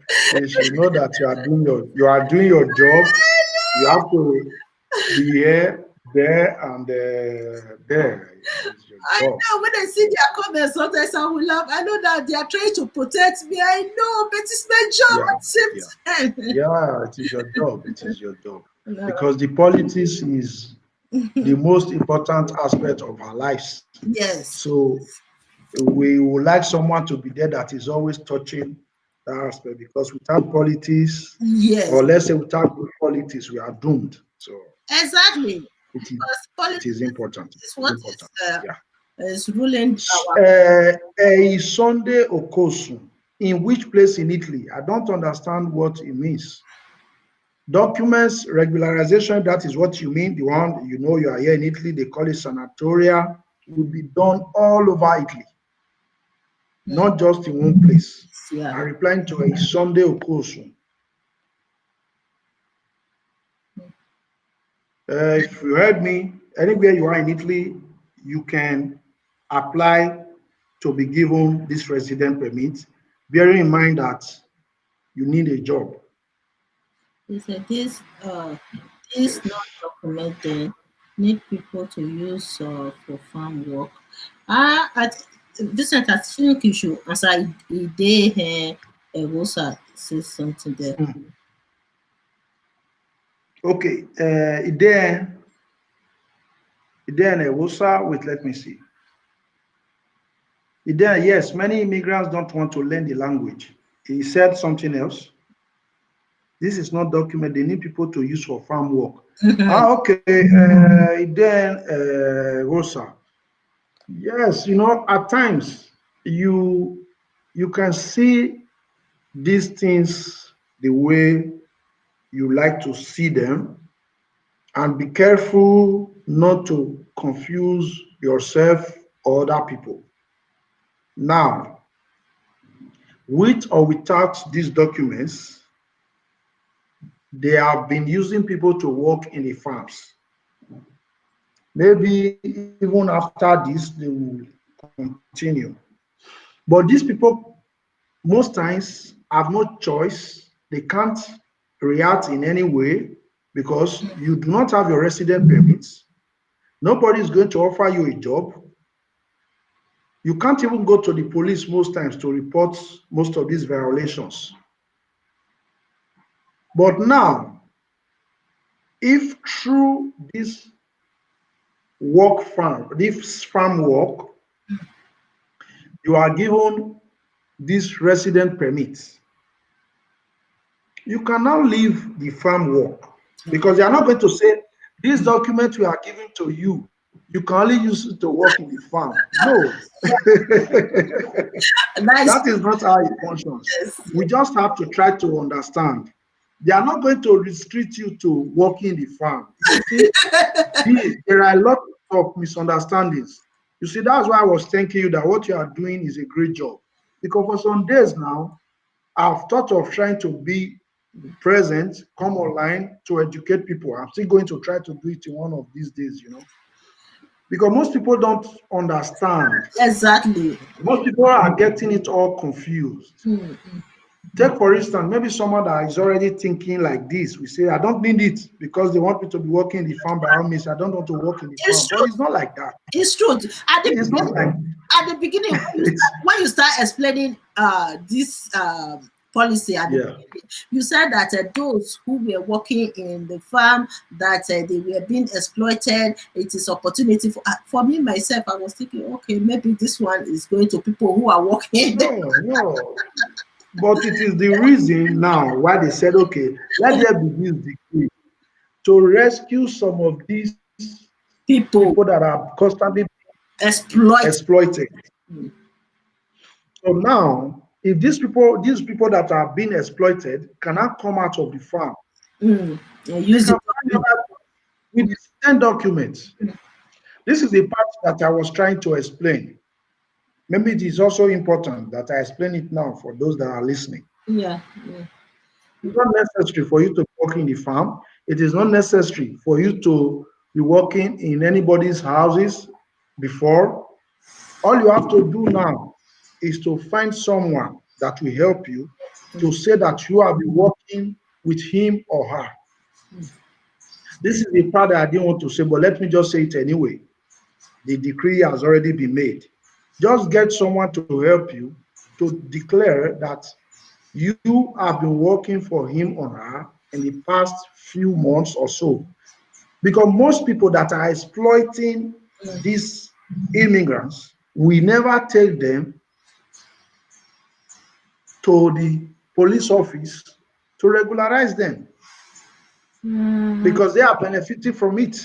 know that you are doing your job. You have to be here, there, and there. It's your I job. know when I see So, their comments, sometimes I will laugh. I know that they are trying to protect me. I know, but it's my job yeah, at the yeah, same time. yeah. It is your job. It is your job No. because the politics is the most important aspect of our lives. Yes, So we would like someone to be there that is always touching that aspect because without politics, yes, or let's say without good politics, we are doomed. So exactly. it is Because it is politics important. is It is what important. Yeah. is ruling our. A Sunday Okosu. In which place in Italy? I don't understand what it means. Documents, regularization, that is what you mean. The one you are here in Italy, they call it sanatoria, will be done all over Italy, Hmm, not just in one place. yeah. I'm replying to a Sunday Okosu. If you heard me, anywhere you are in Italy, you can apply to be given this resident permit, bearing in mind that you need a job. He said this Yes. non-documented need people to use for farm work. At Vincent, I think you should answer. Ide here, Ewosa says something there. Mm. Okay. Idele Iwosa, wait, let me see. Idele, yes, many immigrants don't want to learn the language. He said something else. This is not documented. They need people to use for farm work. Okay. Then Rosa. Yes, at times you can see these things the way you like to see them, and be careful not to confuse yourself or other people. Now, with or without these documents, they have been using people to work in the farms. Maybe even after this, they will continue. But these people, most times, have no choice. They can't react in any way because you do not have your resident permits. Nobody is going to offer you a job. You can't even go to the police most times to report most of these violations. But now, if through this this farm work, you are given this resident permits, you can now leave the farm work because they are not going to say this document we are giving to you, you can only use it to work in the farm. No, Nice. that is not how it functions. Yes. We just have to try to understand. They are not going to restrict you to working the farm. You see, there are a lot of misunderstandings. You see, that's why I was thanking you that what you are doing is a great job. Because for some days now, I've thought of trying to be present, come online to educate people. I'm still going to try to do it in one of these days, because most people don't understand. Exactly. Most people are getting it all confused. Mm. Take, for instance, maybe someone that is already thinking like this. We say, I don't need it because they want me to be working in the farm. By all means, I don't want to work in the It's farm. But true. it's not like that. It's true. At the It's not beginning, like it's when you start explaining this policy at the yeah. beginning, you said that those who were working in the farm, that they were being exploited. It is opportunity for me myself. I was thinking, okay, maybe this one is going to people who are working. No, no. But it is the reason now why they said, okay, let there be this decree to rescue some of these people People that are constantly exploit. exploited. Mm. So now, if these people that are being exploited cannot come out of the farm, they Use can it. find other with the same documents. This is the part that I was trying to explain. Maybe it is also important that I explain it now for those that are listening. Yeah. Yeah. It's not necessary for you to work in the farm. It is not necessary for you to be working in anybody's houses before. All you have to do now is to find someone that will help you to say that you have been working with him or her. This is the part that I didn't want to say, but let me just say it anyway. The decree has already been made. Just get someone to help you to declare that you have been working for him or her in the past few months or so. Because most people that are exploiting these immigrants, we never take them to the police office to regularize them Mm, because they are benefiting from it.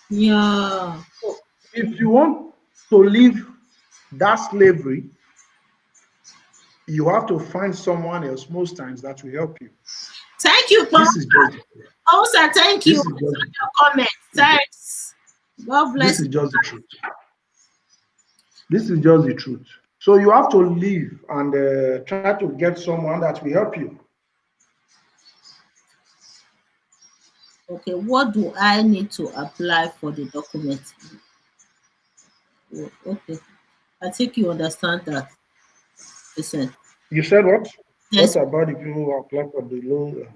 yeah. So if you want to leave that slavery, you have to find someone else most times that will help you. Thank you, Paul. This is just Also, thank you this is for just your comment. Thanks. God this bless is just the truth. This is just the truth. So you have to leave and try to get someone that will help you. you. Okay, what do I need to apply for the document? Oh, okay, I think you understand that. Listen, You said what? What there's about the people who apply for the loan?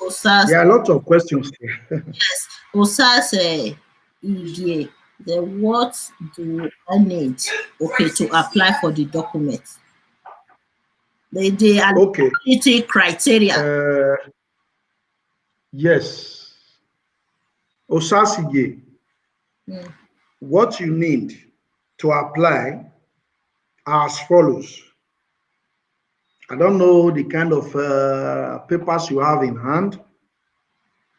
OSAS, There are lots of questions here. yes, OSAS EDA. Then what do I need, okay, to apply for the document? The Okay. eligibility criteria. Uh, yes. Osasige, Mm. what you need to apply are as follows. I don't know the kind of papers you have in hand,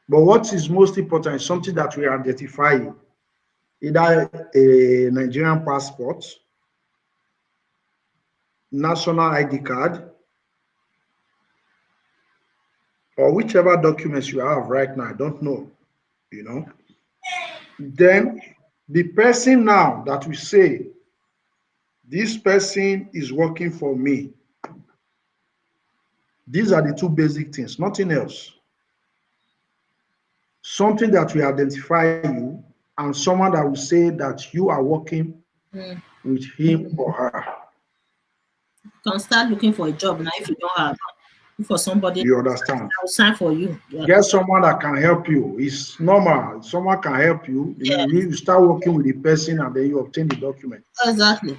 but what is most important is something that will identify you, either a Nigerian passport, national ID card, or whichever documents you have right now. I don't know, you know. Then the person now that we say, this person is working for me. These are the two basic things, nothing else. Something that will identify you and someone that will say that you are working with him or her. You can start looking for a job now if you don't have. Look for somebody You understand? that will sign for you. Yeah. Get someone that can help you. It's normal. Someone can help you. You start working with the person and then you obtain the document. Exactly.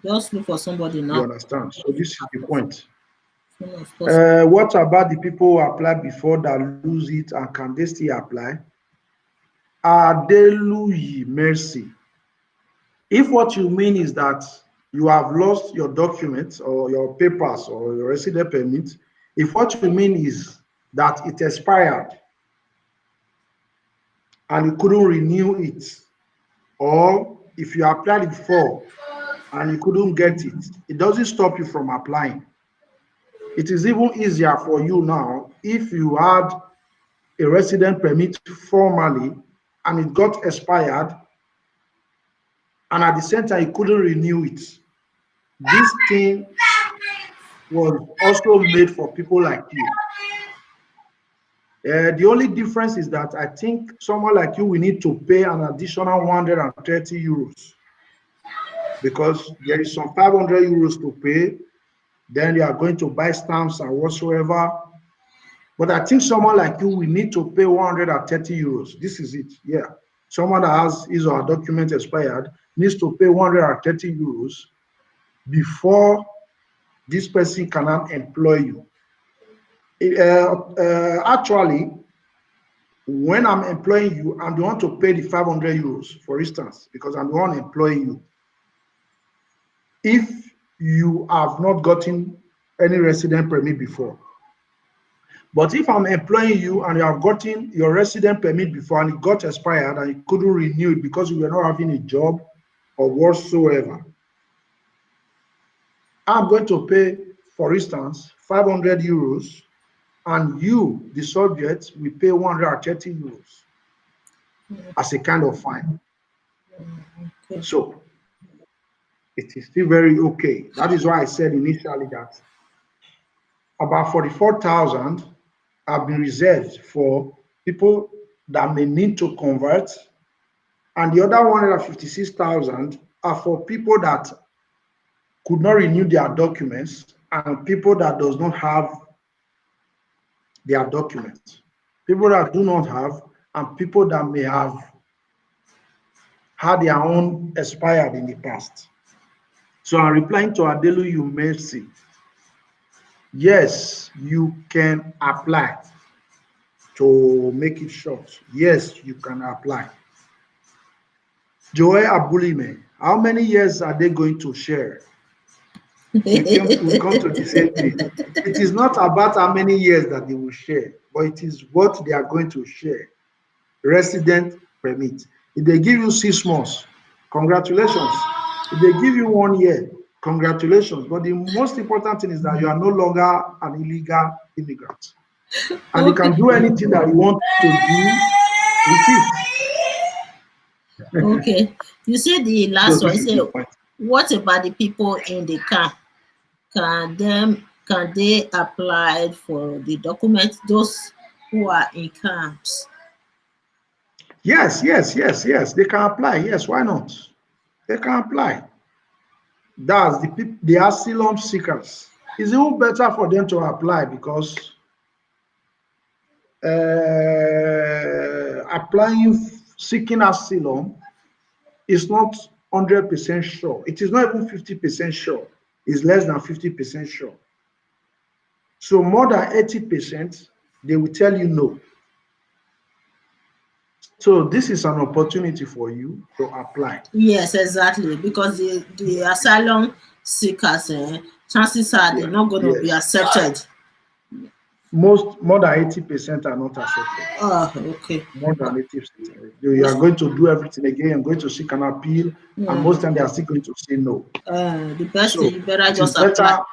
Just look for somebody You now. understand? So this is the point. Of course. What about the people who applied before that lose it, and can they still apply? Idele-Iyen, mercy. If what you mean is that you have lost your documents or your papers or your resident permit, if what you mean is that it expired and you couldn't renew it, or if you applied before and you couldn't get it, it doesn't stop you from applying. It is even easier for you now if you had a resident permit formally and it got expired, and at the same time you couldn't renew it. This thing was also made for people like you. The only difference is that I think someone like you will need to pay an additional 130 euros, because there is some 500 euros to pay. Then you are going to buy stamps and whatsoever. But I think someone like you will need to pay 130 euros. This is it. Yeah. Someone that has his or her document expired needs to pay 130 euros before this person cannot employ you. Actually, when I'm employing you, I'm the one to pay the 500 euros, for instance, because I'm the one employing you. If you have not gotten any resident permit before. But if I'm employing you and you have gotten your resident permit before and it got expired and you couldn't renew it because you were not having a job or whatsoever, I'm going to pay, for instance, 500 euros, and you, the subject, will pay 130 euros as a kind of fine. Okay. So it is still very okay. That is why I said initially that about 44,000 have been reserved for people that may need to convert, and the other 156,000 are for people that could not renew their documents and people that does not have their documents. People that do not have, and people that may have had their own expired in the past. So I'm replying to Idele-Iyen mercy. Yes, you can apply. To make it short, yes, you can apply. Joy Abulime, how many years are they going to share? We come to the same thing. It is not about how many years that they will share, but it is what they are going to share. Resident permit. If they give you 6 months, congratulations. If they give you 1 year, congratulations. But the most important thing is that you are no longer an illegal immigrant. And you can do anything that you want to do with it. Okay. You said the So last one. You this is said, the point. what about the people in the camp? Can they apply for the documents? Those who are in camps. Yes. They can apply. Yes, why not? They can apply. That's the asylum seekers. It's even better for them to apply because seeking asylum is not 100% sure. It is not even 50% sure. It's less than 50% sure. So more than 80%, they will tell you no. So this is an opportunity for you to apply. Yes, exactly. Because the asylum seekers, chances are they're not going to be Yes. accepted. More than 80% are not accepted. Oh, okay. More than 80%. You are going to do everything again. I'm going to seek an appeal, and most time they are still going to say no. The best So thing, you better it is just better. apply.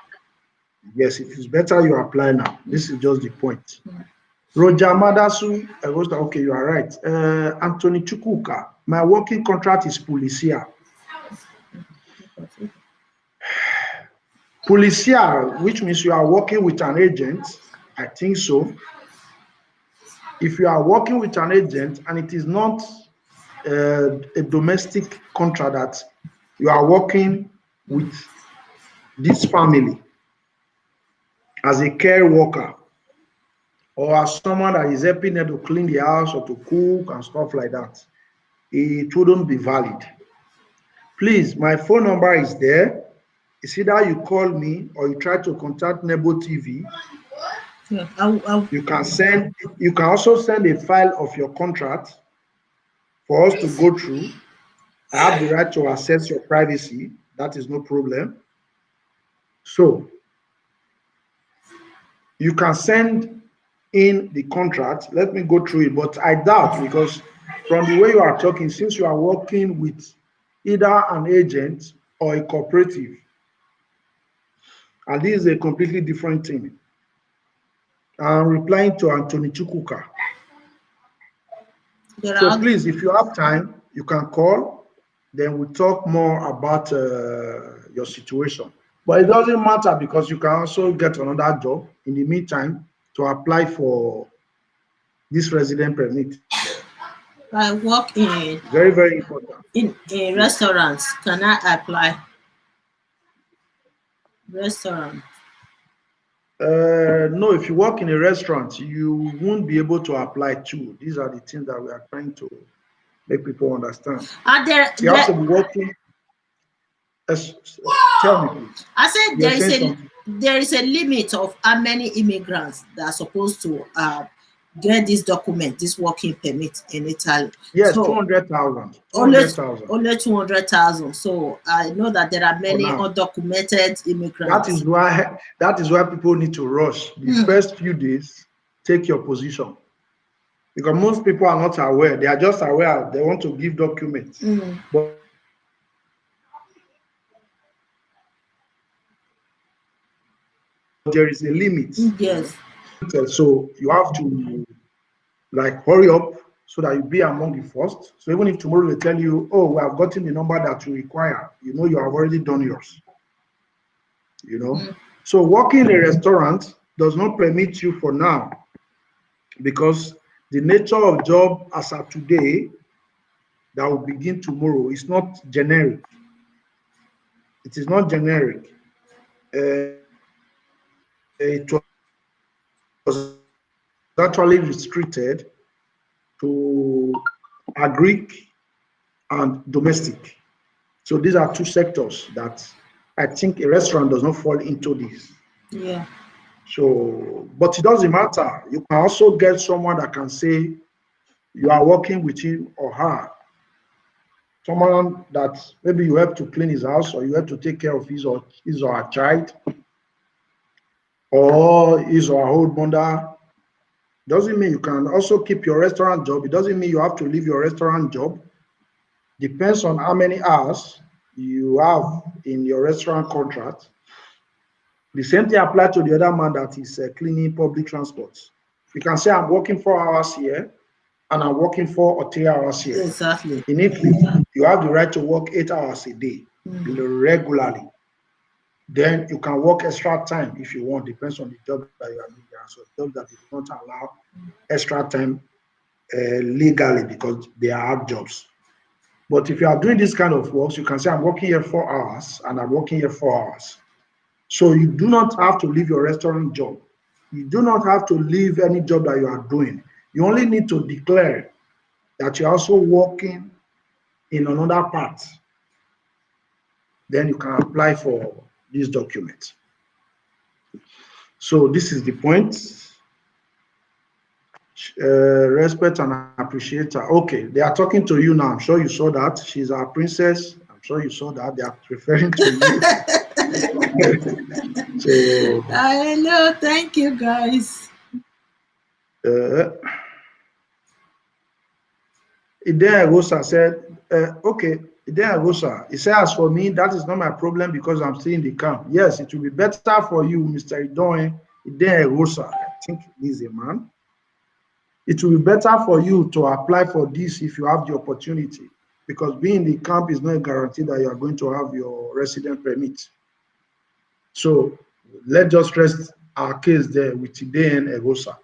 Yes, it is better you apply now. This is just the point. Roger Madasu, okay, you are right. Anthony Chukwuka, my working contract is Policia. Policia, which means you are working with an agent. I think so. If you are working with an agent and it is not a domestic contract that you are working with this family as a care worker or as someone that is helping them to clean the house or to cook and stuff like that, it wouldn't be valid. Please, my phone number is there. It's either you call me or you try to contact Nebo TV. Yeah, You can also send a file of your contract for us to go through. I have the right to access your privacy. That is no problem. So you can send in the contract. Let me go through it, but I doubt because from the way you are talking, since you are working with either an agent or a cooperative, and this is a completely different thing. I'm replying to Anthony Chukwuka. So please, if you have time, you can call. Then we'll talk more about your situation. But it doesn't matter because you can also get another job in the meantime to apply for this resident permit. I work in Very, very important. in Yes. restaurants. Can I apply? Restaurant. No, if you work in a restaurant, you won't be able to apply too. These are the things that we are trying to make people understand. And You have to be working. As, tell me, please. I said You're saying something. there is a limit of how many immigrants that are supposed to get this document, this working permit in Italy. Yes, So 200,000. only 200,000 only 200,000. So I know that there are for many now. undocumented immigrants. That is why people need to rush. The first few days, take your position. Because most people are not aware. They are just aware they want to give documents. But there is a limit. Yes. So you have to like hurry up so that you be among the first. So even if tomorrow they tell you, oh, we have gotten the number that you require, you know you have already done yours. You know. So working in a restaurant does not permit you for now because the nature of job as of today that will begin tomorrow is not generic. It is not generic. It was actually restricted to agric and domestic. So these are two sectors that I think a restaurant does not fall into this. Yeah. So, but it doesn't matter. You can also get someone that can say you are working with him or her. Someone that maybe you have to clean his house or you have to take care of his or her child or his or her old mother. Doesn't mean you can also keep your restaurant job. It doesn't mean you have to leave your restaurant job. Depends on how many hours you have in your restaurant contract. The same thing applies to the other man that is cleaning public transport. You can say, I'm working 4 hours here and I'm working 4 or 3 hours here. Exactly. In Italy, you have the right to work 8 hours a day regularly. Then you can work extra time if you want, depends on the job that you are doing. So jobs that do not allow extra time legally because they are hard jobs. But if you are doing this kind of work, you can say, I'm working here 4 hours and I'm working here 4 hours. So you do not have to leave your restaurant job. You do not have to leave any job that you are doing. You only need to declare that you're also working in another part. Then you can apply for this document. So this is the point. Respect and appreciate her. Okay, they are talking to you now. I'm sure you saw that. She's our princess. I'm sure you saw that. They are referring to you. So I know. Thank you, guys. Idele Rosa said, okay, Idele Rosa, he said, as for me, that is not my problem because I'm still in the camp. Yes, it will be better for you, Mr. Idele Rosa. I think he's a man. It will be better for you to apply for this if you have the opportunity, because being in the camp is not a guarantee that you are going to have your resident permit. So let's just rest our case there with Idele Rosa.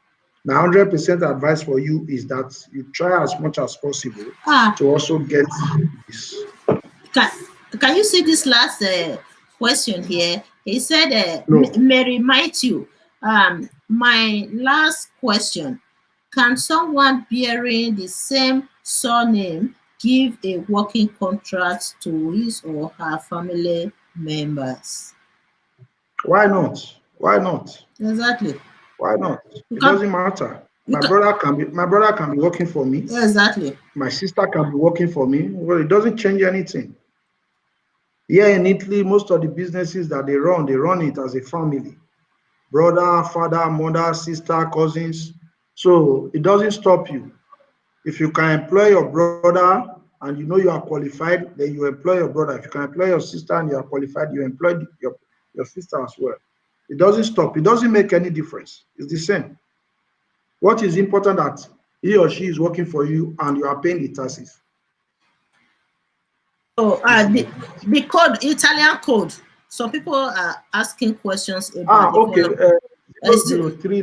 My 100% advice for you is that you try as much as possible Ah, to also get this. can, can you see this last question here? He said, No, Mary Matthew, my last question. Can someone bearing the same surname give a working contract to his or her family members? why not? Why not? Exactly. Why not? You It can, doesn't matter. you can, My brother can be working for me. exactly. My sister can be working for me. Well, it doesn't change anything. Here in Italy, most of the businesses that they run it as a family. Brother, father, mother, sister, cousins. So it doesn't stop you. If you can employ your brother and you know you are qualified, then you employ your brother. If you can employ your sister and you are qualified, you employ your sister as well. It doesn't stop. It doesn't make any difference. It's the same. What is important that he or she is working for you and you are paying the taxes. So This is the point. the code, Italian code. Some people are asking questions about the Okay. phone. 003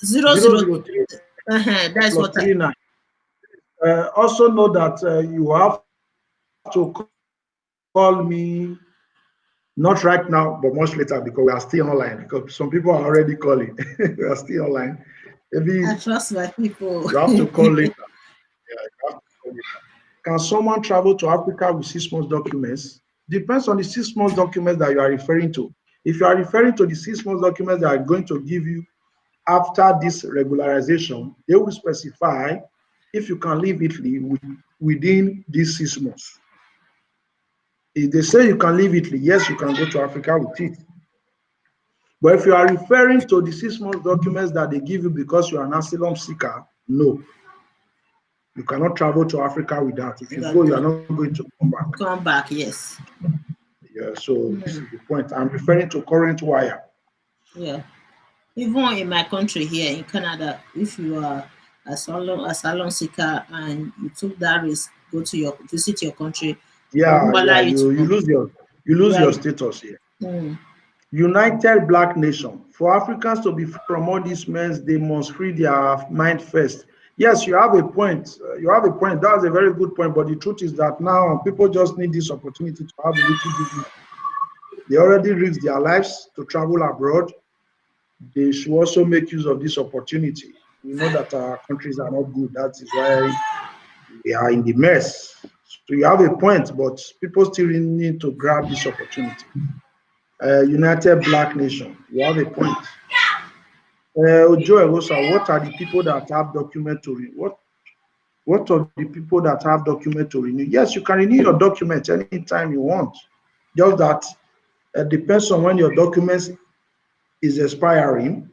Zero zero zero. zero 003 That's plus what I. 39. Also know that you have to call me not right now, but much later because we are still online. Because some people are already calling. We are still online. Maybe I you have trust to my call later. people. Yeah, you have to call later. Can someone travel to Africa with 6 months documents? Depends on the 6 months documents that you are referring to. If you are referring to the 6 months documents that are going to give you after this regularization, they will specify if you can leave Italy within these 6 months. If they say you can leave Italy, yes, you can go to Africa with it. But if you are referring to the 6 months documents that they give you because you are an asylum seeker, no, you cannot travel to Africa with that. If you go, you are That not going to come back. come back, yes. Yeah, so this Mm, is the point. I'm referring to current wire. yeah. Even in my country here in Canada, if you are asylum seeker and you took that risk, go to your visit your country, they Yeah, won't allow yeah, you to you come. lose Yeah. your status here. Mm, United Black Nation. For Africans to be from all these mess, they must free their mind first. Yes, you have a point. You have a point. That's a very good point. But the truth is that now people just need this opportunity to have a little dignity. They already risked their lives to travel abroad. They should also make use of this opportunity. We know that our countries are not good. That is why we are in the mess. So you have a point, but people still need to grab this opportunity. United Black Nation, you have a point. Ojo Erosa, what are the people that have document to renew? What are the people that have document to renew? Yes, you can renew your document anytime you want. Just that depends on when your documents is expiring,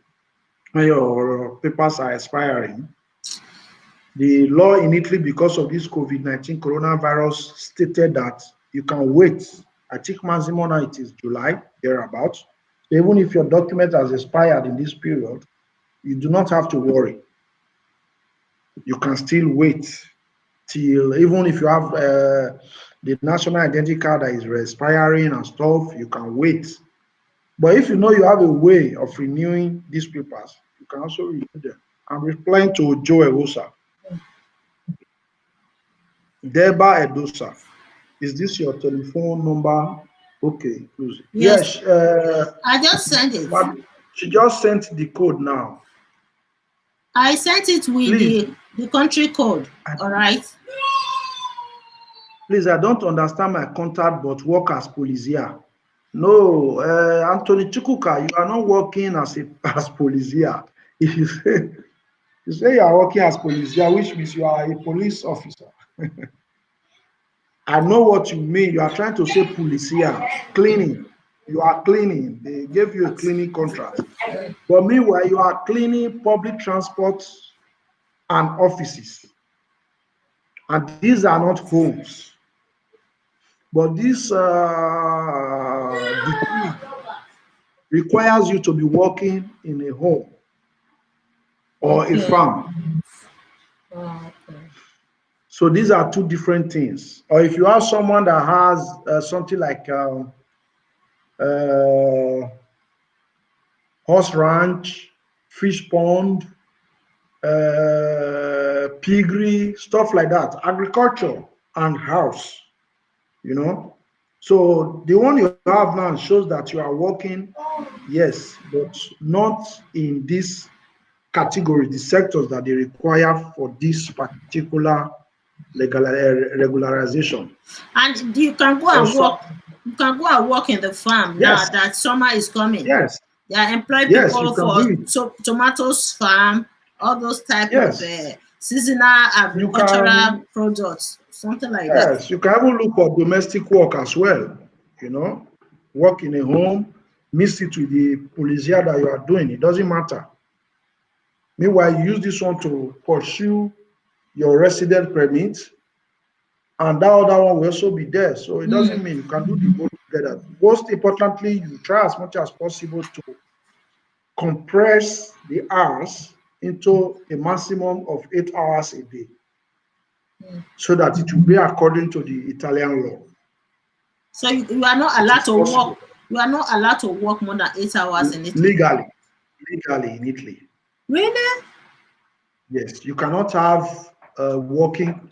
when your papers are expiring. The law in Italy, because of this COVID-19 coronavirus, stated that you can wait. I think maximum now it is July, thereabout. So even if your document has expired in this period, you do not have to worry. You can still wait till, even if you have the national identity card that is expiring and stuff, you can wait. But if you know you have a way of renewing these papers, you can also renew them. I'm replying to Joe Ewosa. Deba Edosa, is this your telephone number? Okay, close it. yes. Yes, I just sent it. she just sent the code now. I sent it with Please, the country code. I, All right. please, I don't understand my contact, but work as policia. No, Anthony Chukuka, you are not working as a as policia. If you say you are working as policia, which means you are a police officer. I know what you mean. You are trying to say policia, cleaning. You are cleaning. They gave you a cleaning contract. But meanwhile, you are cleaning public transport and offices. And these are not homes. But this decree requires you to be working in a home or a Okay. farm. Oh, okay. So these are two different things. Or if you have someone that has something like uh, horse ranch, fish pond, piggery, stuff like that, agriculture and house, you know. So the one you have now shows that you are working, yes, but not in this category, the sectors that they require for this particular regularization. And you can go And and so, work. You can go and work in the farm now yes, that summer is coming. yes, They are employing yes, you people can do for it. tomatoes farm, all those type of Yes, seasonal you agricultural can. products, something like that. Yes, you can even look for domestic work as well. You know, work in a home, mix it with the polizia that you are doing. It doesn't matter. Meanwhile, you use this one to pursue your resident permit, and that other one will also be there. So it doesn't Mm. mean you can do the both together. Most importantly, you try as much as possible to compress the hours into a maximum of 8 hours a day so that it will be according to the Italian law. So you are not It allowed is to work. possible You are not allowed to work more than 8 hours in Italy. legally, legally in Italy. Really? Yes, you cannot have working,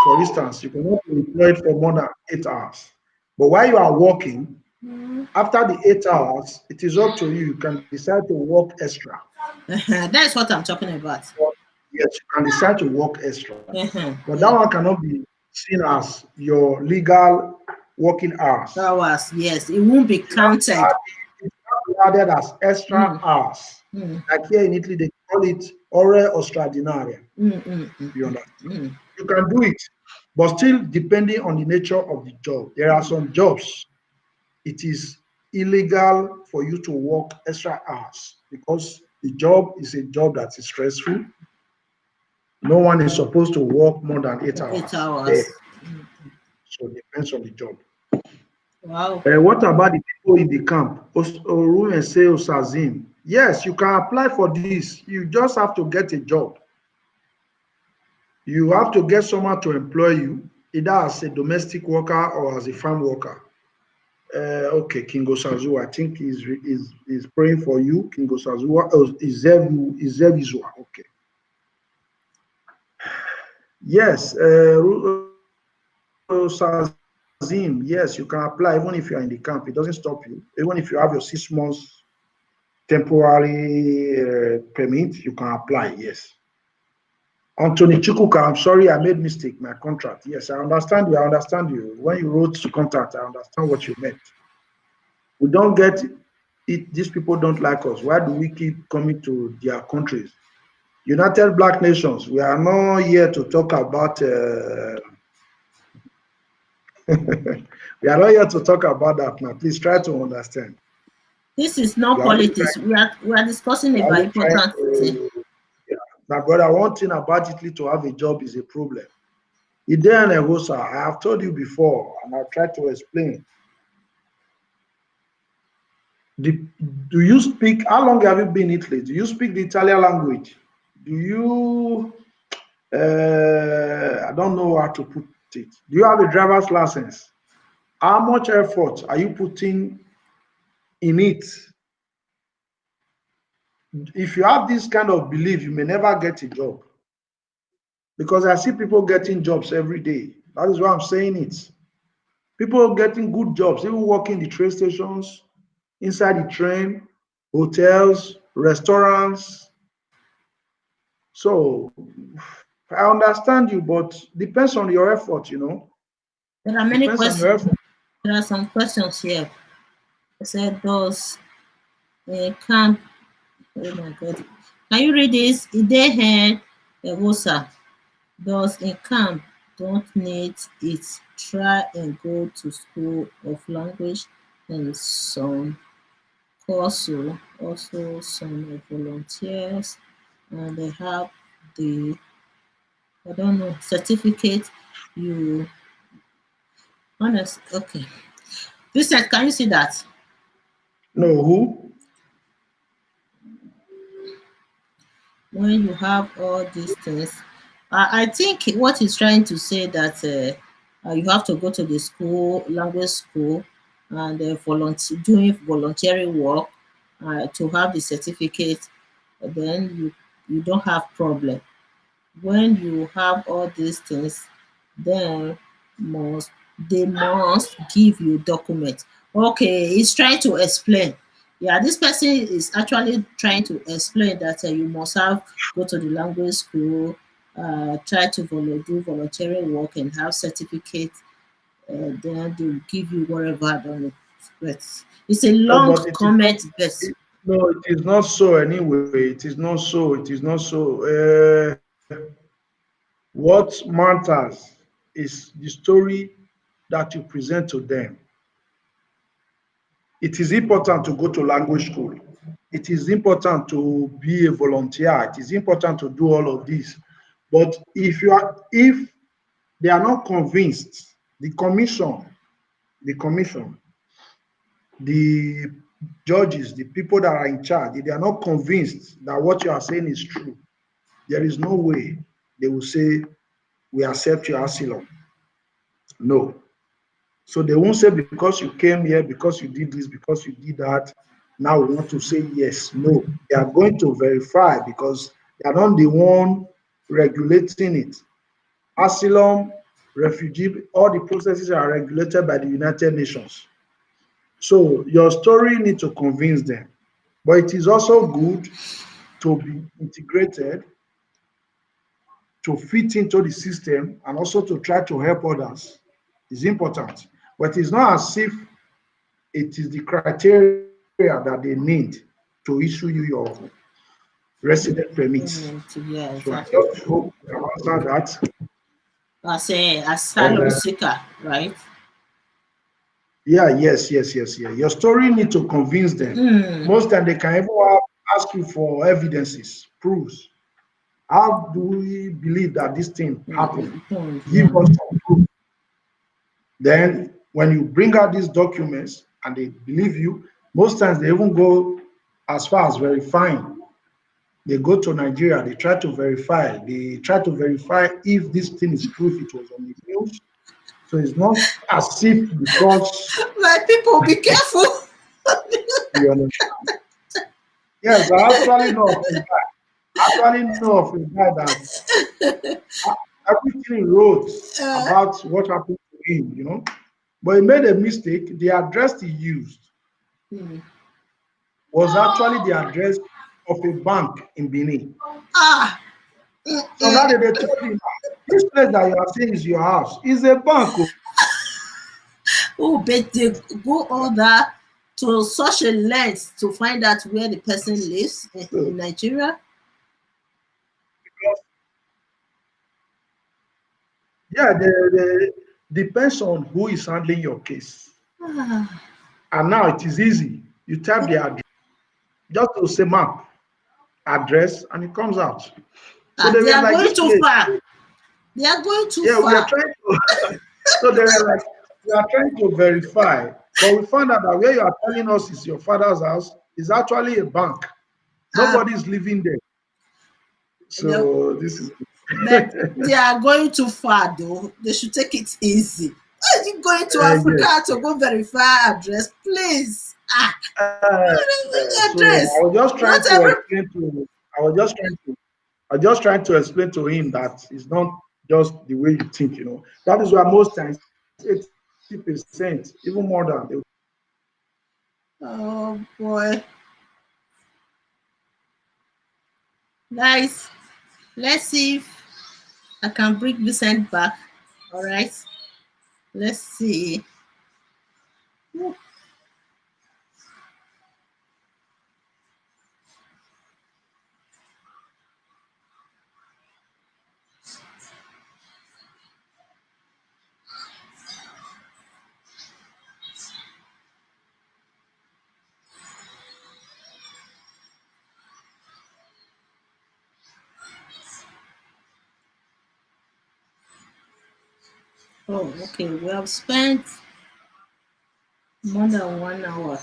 for instance, you cannot be employed for more than 8 hours. But while you are working, Mm. after the 8 hours, it is up to you. You can decide to work extra. That's what I'm talking about. But yes, you can decide to work extra. But that Yeah. one cannot be seen as your legal working hours. Hours. Yes, it won't be It has to counted. add, it has to be added as extra Mm. hours. Mm. Like here in Italy, they call it ore o straordinaria. Mm. Mm. Mm. You understand? Mm. You can do it, but still depending on the nature of the job. There are some jobs it is illegal for you to work extra hours because the job is a job that is stressful. No one is supposed to work more than eight Eight hours there. hours. So it depends on the job. Wow. What about the people in the camp? Oru say Osazim. Yes, you can apply for this. You just have to get a job. You have to get someone to employ you, either as a domestic worker or as a farm worker. Okay, Kingo Sazu, I think is praying for you. Kingo Sazu, oh, is Zevizua. Okay. Yes, Sazim, yes, you can apply even if you are in the camp. It doesn't stop you. Even if you have your 6 months temporary permit, you can apply. Yes. Anthony Chukuka, I'm sorry I made mistake. My contract. Yes, I understand you. I understand you. When you wrote contract, I understand what you meant. We don't get it. These people don't like us. Why do we keep coming to their countries? United Black Nations, we are not here to talk about we are not here to talk about that now. Please try to understand. This is We not are only politics. We are discussing we are about only trying important thing. to, yeah. My brother, one thing about Italy to have a job is a problem. Idele-Iyen, sir, I have told you before, and I've tried to explain. The, do you speak, how long have you been in Italy? Do you speak the Italian language? Do you I don't know how to put it. Do you have a driver's license? How much effort are you putting in it? If you have this kind of belief, you may never get a job. Because I see people getting jobs every day. That is why I'm saying it. People getting good jobs, even working the train stations, inside the train, hotels, restaurants. So I understand you, but depends on your effort, There are many Depends on your questions. effort. There are some questions here. I said those camp. Oh my God. Can you read this? Idele-Iyen, those in camp don't need it. Try and go to school of language and some also some volunteers, and they have the, I don't know, certificate. You honest, okay. Vincent, can you see that? No, who? When you have all these things, I think what he's trying to say that you have to go to the school, language school, and doing voluntary work to have the certificate. Then you don't have problem. When you have all these things, then must they must give you document. Okay, he's trying to explain. Yeah, this person is actually trying to explain that you must have go to the language school, try to do voluntary work and have certificate. Then they'll give you whatever. I don't know. But it's a No, long but it is not. comment, but No, it is not so anyway. It is not so. It is not so. What matters is the story that you present to them. It is important to go to language school. It is important to be a volunteer. It is important to do all of this. But if they are not convinced, the commission, the judges, the people that are in charge, if they are not convinced that what you are saying is true, there is no way they will say, we accept your asylum. No. So they won't say because you came here, because you did this, because you did that, now we want to say yes. No. They are going to verify because they are not the one regulating it. Asylum, refugee, all the processes are regulated by the United Nations. So your story needs to convince them. But it is also good to be integrated, to fit into the system, and also to try to help others. It's important. But it's not as if it is the criteria that they need to issue you your resident permit. yeah, So I exactly. just hope you have answered that. As a And asylum seeker, right? yeah, yes. Your story need to convince them. Hmm. Most time they can even ask you for evidences, proofs. How do we believe that this thing happened? Give Yeah. us some proof. Then, when you bring out these documents and they believe you, most times they even go as far as verifying. They go to Nigeria, they try to verify. They try to verify if this thing is true, if it was on the news. So it's not as if because My people, be careful. you understand. Yes, I actually know of a guy. Actually know of a guy that everything he wrote Uh, about what happened to him. But he made a mistake. The address he used hmm. was actually the address of a bank in Benin. Ah, So now that they told him, this place that you are saying is your house is a bank. Oh. oh, but they go all that to such a length to find out where the person lives So, in Nigeria. because, yeah, the depends on who is handling your case. Ah, And now it is easy. You type the address, just to say map, address, and it comes out. So they they were are like, going this too place, far. They are going too yeah, we are far. trying to. So they were like, we are trying to verify. But we found out that where you are telling us is your father's house is actually a bank. Ah, Nobody is living there. they, So this is. but they are going too far, though. They should take it easy. Why are you going to Africa Yes. to go verify address? Please. Ah, So address. I was just trying Not to every. explain to. I was just trying to. I was just trying to explain to him that it's not just the way you think. That is why most times 80%, even more than they. Oh boy. Guys, let's see if I can bring Vincent back. All right. Let's see. Oh, okay. We have spent more than 1 hour.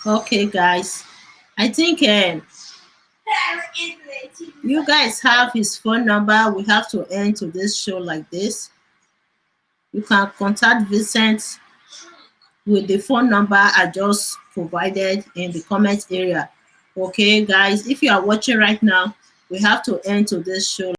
Okay, guys. I think you guys have his phone number. We have to end to this show like this. You can contact Vincent with the phone number I just provided in the comment area. Okay, guys, if you are watching right now, we have to end to this show.